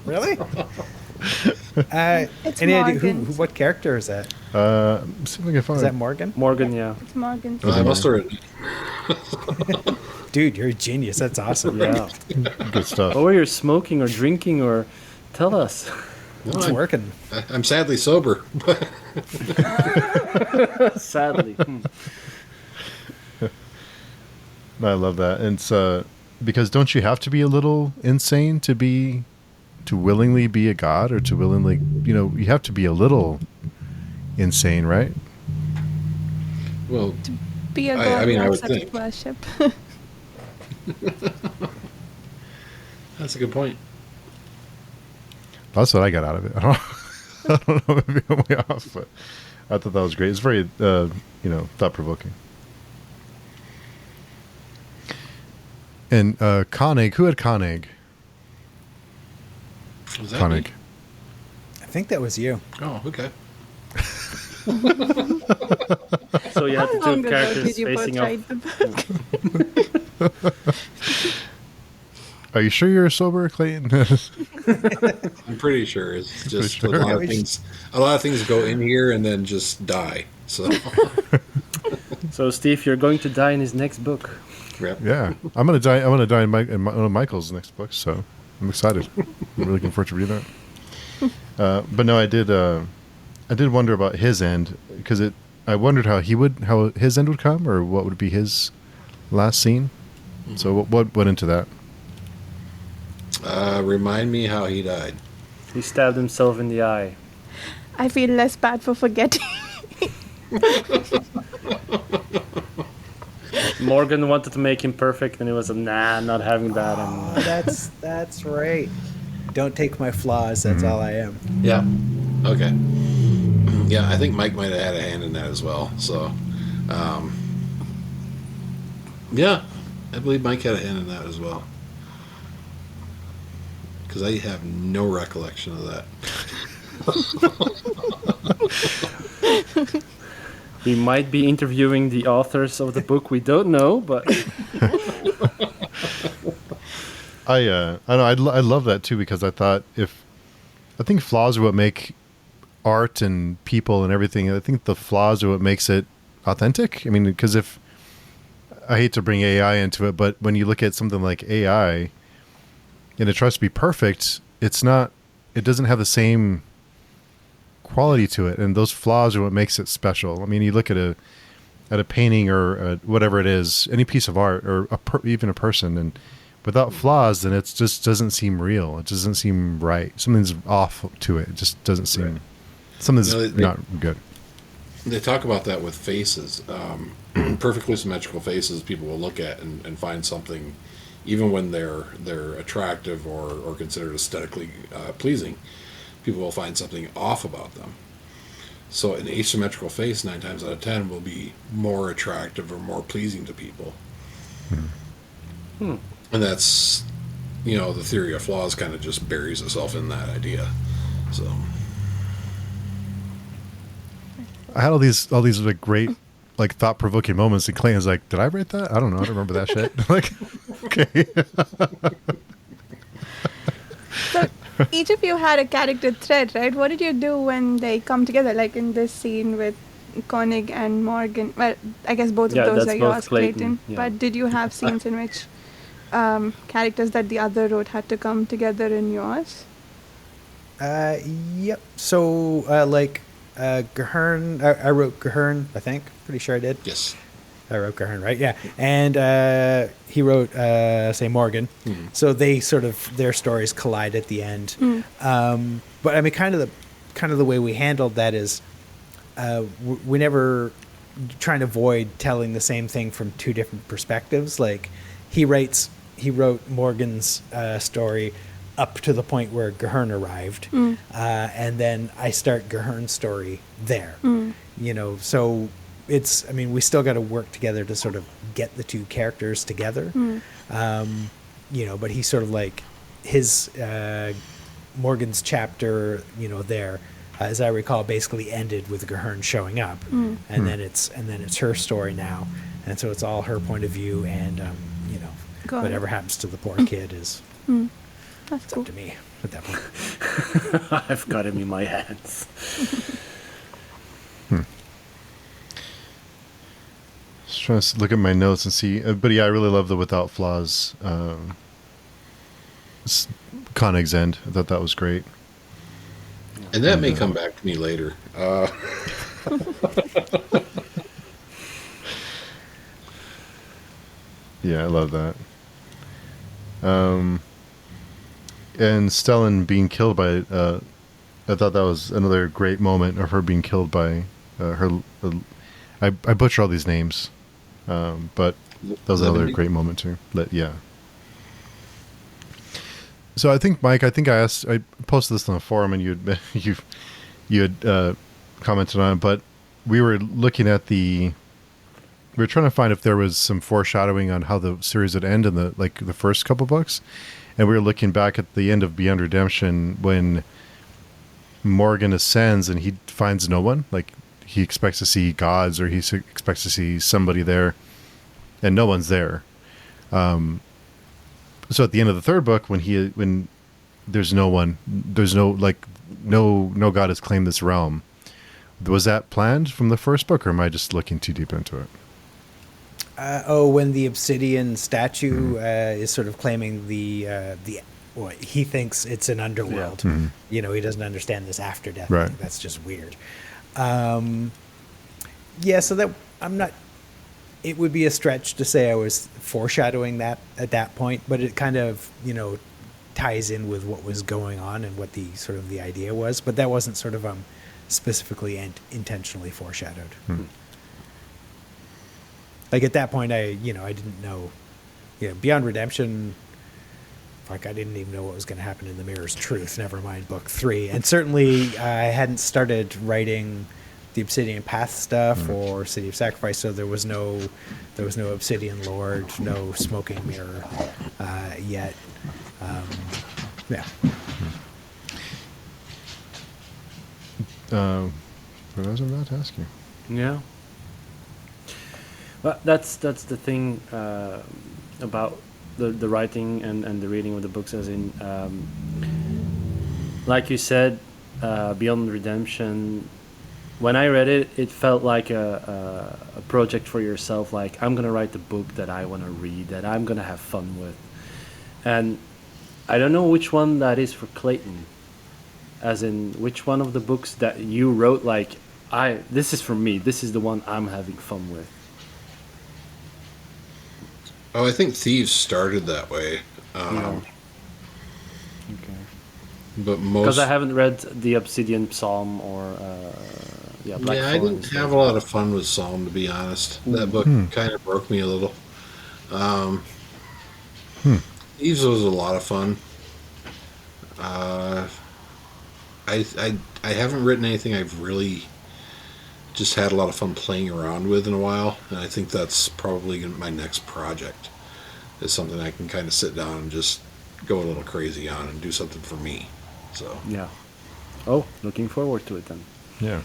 Really? It's Any idea Morgan. what character is that? See if I can find Is that Morgan? Morgan, yeah. It's Morgan. I must have written. Dude, you're a genius. That's awesome. Yeah. good stuff. Or you're smoking or drinking, or tell us. No, It's working. I'm sadly sober. Sadly. No, I love that. And it's because don't you have to be a little insane to willingly be a god, or to willingly, you have to be a little insane, right? Well, Be a I god mean, who I would accepts think. worship. that's a good point. That's what I got out of it. I don't know, maybe I'm way off, but I thought that was great. It's very, thought-provoking. And Koenig, who had Koenig? Was that Koenig. me? I think that was you. Oh, okay. So you had the How long two ago characters did you both facing off. write the book? Are you sure you're sober, Clayton? I'm pretty sure it's just sure. a lot of things. A lot of things go in here and then just die. So, So Steve, you're going to die in his next book. yep. Yeah, I'm gonna die. I'm gonna die in one of Michael's next book, so I'm excited. I'm really looking forward to reading that. But no, I did wonder about his end, because I wondered how his end would come, or what would be his last scene. So what went into that? Remind me how he died. He stabbed himself in the eye. I feel less bad for forgetting. Morgan wanted to make him perfect, and he was nah, not having that. Oh, And that's right. Don't take my flaws. That's all I am. Yeah. Okay. Yeah, I think Mike might have had a hand in that as well. So, yeah, I believe Mike had a hand in that as well. Because I have no recollection of that. he might be interviewing the authors of the book. We don't know, but I know I love that too, because I think flaws are what make art and people and everything. I think the flaws are what makes it authentic. I mean, because I hate to bring AI into it, but when you look at something like AI and it tries to be perfect, it's not. It doesn't have the same quality to it, and those flaws are what makes it special. I mean, you look at a painting or whatever it is, any piece of art, or even a person, and without flaws, then it just doesn't seem real. It doesn't seem right. Something's off to it. It just doesn't seem. Right. Something's not good. They talk about that with faces. Perfectly symmetrical faces, people will look at and find something, even when they're attractive or considered aesthetically pleasing. People will find something off about them. So an asymmetrical face 9 times out of 10 will be more attractive or more pleasing to people. And that's, the theory of flaws kind of just buries itself in that idea. So I had all these like great, like thought-provoking moments, and Clayton's like, "Did I write that? I don't know. I don't remember that shit." Like, okay. So each of you had a character thread, right? What did you do when they come together, like in this scene with Koenig and Morgan? Well, I guess both of those are yours, Clayton. Yeah. But did you have scenes in which characters that the other wrote had to come together in yours? Yep. So, Gahern, I wrote Gahern, I think. Pretty sure I did. yes. I wrote Gahern, right? Yeah. And he wrote, say, Morgan. Mm-hmm. So they sort of, their stories collide at the end. But I mean, kind of the way we handled that is we never try and avoid telling the same thing from 2 different perspectives. Like he wrote Morgan's story up to the point where Gahern arrived, and then I start Gahern's story there. So it's, I mean, we still got to work together to sort of get the 2 characters together. But he's sort of like his Morgan's chapter, there, as I recall, basically ended with Gahern showing up, and then it's her story now, and so it's all her point of view, and whatever happens to the poor kid is. That's It's cool. up to me at that point. I've got him in my hands. Just trying to look at my notes and see. But yeah, I really love the without flaws. Koenig's end. I thought that was great. And that may come back to me later. Yeah, I love that. And Stellan being killed by, I thought that was another great moment of her being killed by her. I butcher all these names, but that was another great moment too. Yeah. So I think, Mike, I posted this on the forum, and you had commented on it, but we were looking at we were trying to find if there was some foreshadowing on how the series would end in the first couple books. And we were looking back at the end of Beyond Redemption when Morgan ascends and he finds no one. Like, he expects to see gods, or he expects to see somebody there, and no one's there. So at the end of the 3rd book, when there's no one, there's no god has claimed this realm. Was that planned from the 1st book, or am I just looking too deep into it? When the obsidian statue is sort of claiming he thinks it's an underworld. He doesn't understand this after death thing. That's just weird. So that I'm not. It would be a stretch to say I was foreshadowing that at that point, but it kind of ties in with what was going on and what the sort of the idea was. But that wasn't sort of specifically and intentionally foreshadowed. Like at that point, I didn't know, Beyond Redemption, I didn't even know what was going to happen in The Mirror's Truth, never mind book 3. And certainly I hadn't started writing the Obsidian Path stuff or City of Sacrifice, so there was no Obsidian Lord, no Smoking Mirror yet. What was I about to ask you? Yeah. Well, that's the thing about the writing and the reading of the books, as in, like you said, Beyond Redemption when I read it, it felt like a project for yourself. Like, I'm gonna write the book that I want to read, that I'm gonna have fun with, and I don't know which one that is for Clayton. As in, which one of the books that you wrote, like, this is for me. This is the one I'm having fun with. Oh, I think Thieves started that way. Okay. But most... Because I haven't read the Obsidian Psalm or Black I Thorn didn't have a lot of fun with Psalm, to be honest. That book kind of broke me a little. Thieves was a lot of fun. I haven't written anything I've really just had a lot of fun playing around with in a while, and I think that's probably my next project. Is something I can kind of sit down and just go a little crazy on and do something for me. So Yeah. Oh, looking forward to it then. Yeah.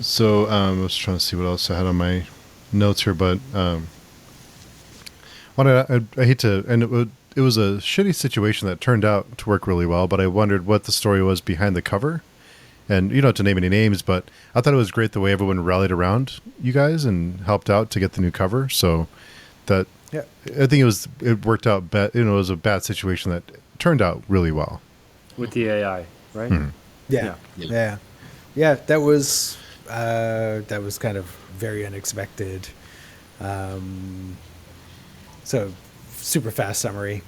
So I was trying to see what else I had on my notes here, but I hate to, and it was a shitty situation that turned out to work really well, but I wondered what the story was behind the cover. And you don't have to name any names, but I thought it was great the way everyone rallied around you guys and helped out to get the new cover. So that, Yeah. I think it worked out. It was a bad situation that turned out really well. With the AI, right? Yeah. That was kind of very unexpected. So, super fast summary.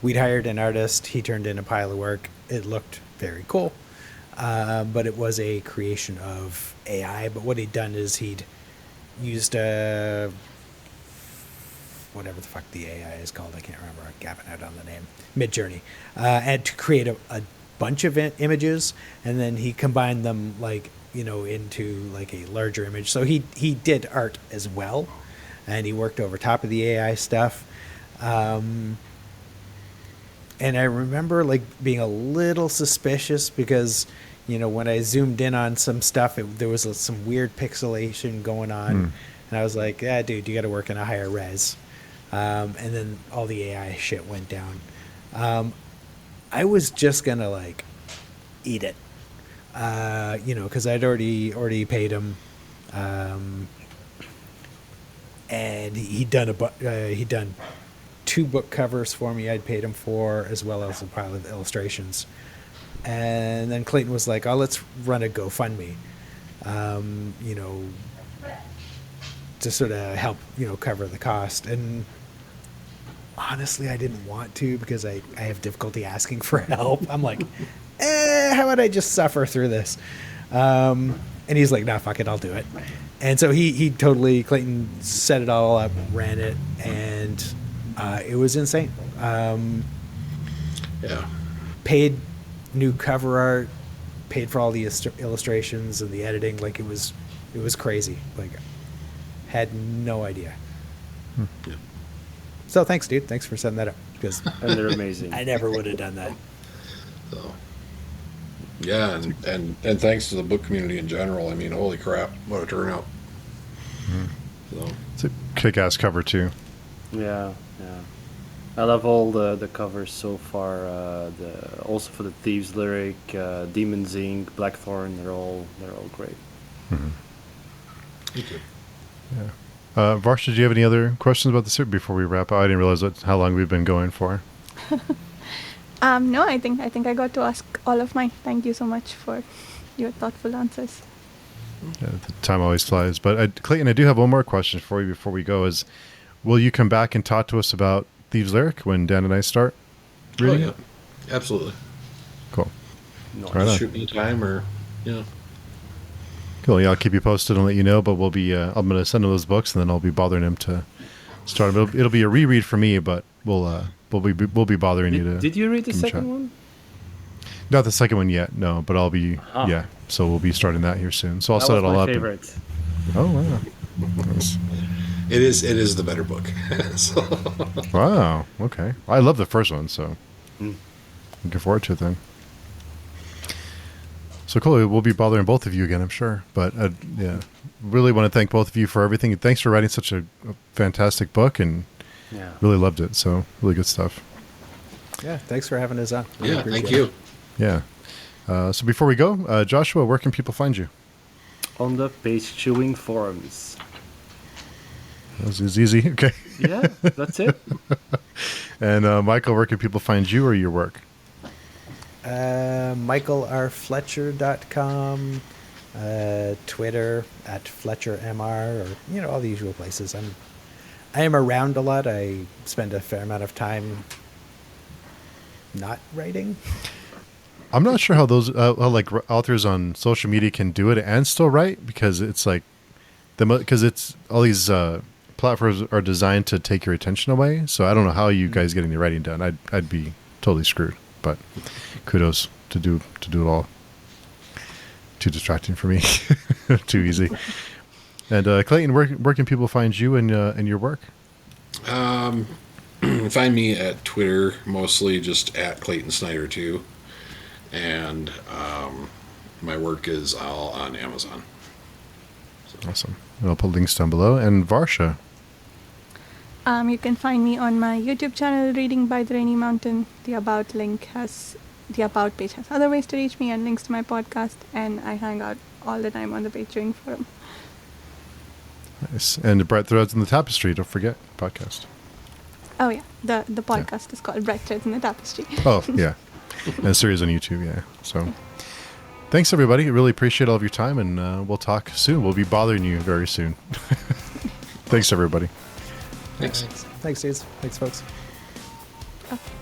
We'd hired an artist. He turned in a pile of work. It looked very cool, but it was a creation of AI. But what he'd done is he'd used whatever the fuck the AI is called. I can't remember. I'm gapping out on the name. Midjourney, and to create a bunch of images, and then he combined them into like a larger image. So he did art as well, and he worked over top of the AI stuff. And I remember being a little suspicious because, when I zoomed in on some stuff, there was some weird pixelation going on. And I was like, dude, you got to work in a higher res. And then all the AI shit went down. I was just going to eat it, because I'd already paid him. And he'd done 2 book covers for me I'd paid him for, as well as a pile of illustrations. And then Clayton was like, oh, let's run a GoFundMe, to sort of help, cover the cost. And honestly, I didn't want to because I have difficulty asking for help. I'm like, how would I just suffer through this? And he's like, nah, fuck it, I'll do it. And so Clayton set it all up, ran it, and it was insane. Paid new cover art, paid for all the illustrations and the editing. It was crazy. Had no idea. Yeah. So thanks, dude. Thanks for setting that up. Because And they're amazing. I never would have done that. So, yeah, and thanks to the book community in general. I mean, holy crap, what a turnout. So It's a kick-ass cover too. Yeah. I love all the covers so far. Also for the Thieves lyric, Demon's Ink, Blackthorn, they're all great. thank you. Yeah. Varsha, do you have any other questions about the suit before we wrap up? I didn't realize how long we've been going for. No, I think I got to ask all of mine. Thank you so much for your thoughtful answers. Yeah, the time always flies. But Clayton, I do have one more question for you before we go. Is will you come back and talk to us about Thieves Lyric when Dan and I start reading it? Absolutely. Cool. No, Right on. Shoot me a time or, Cool. Yeah, I'll keep you posted and let you know. But we'll be. I'm going to send him those books, and then I'll be bothering him to start them. It'll be a reread for me, but we'll be bothering you to. Did you read the give him a second shot. one? Not the second one yet, no. But I'll be. Ah. Yeah. So we'll be starting that here soon. So I'll That set was it all my up. favorite. Oh wow. Nice. it is the better book. So, Wow. Okay. I love the first one, so looking forward to it then. So cool. We'll be bothering both of you again, I'm sure. But yeah, really want to thank both of you for everything. Thanks for writing such a fantastic book, and Yeah. really loved it. So really good stuff. Yeah, thanks for having us on. Really Yeah, thank appreciate you. it. Yeah. So before we go, Joshua, where can people find you? On the page chewing forums. That was easy. Okay. Yeah, that's it. And Michael, where can people find you or your work? MichaelRFletcher.com, Twitter @FletcherMR, or all the usual places. I am around a lot. I spend a fair amount of time not writing. I'm not sure how those authors on social media can do it and still write, because it's like because it's all these platforms are designed to take your attention away. So I don't know how you guys getting the writing done. I'd be totally screwed. But kudos to do it all. Too distracting for me. Too easy. And Clayton, where can people find you and your work? Find me at Twitter, mostly just at Clayton Snyder 2. And my work is all on Amazon. Awesome. And I'll put links down below. And Varsha. You can find me on my YouTube channel, Reading by the Rainy Mountain. The About page has other ways to reach me and links to my podcast, and I hang out all the time on the Page Chewing Forum. Nice. And the Bright Threads in the Tapestry, don't forget, podcast. Oh yeah, the podcast is called Bright Threads in the Tapestry. Oh, yeah. And a series on YouTube, yeah. So thanks, everybody. I really appreciate all of your time, and we'll talk soon. We'll be bothering you very soon. Thanks, everybody. Thanks. Thanks, dudes. Thanks, folks. Okay.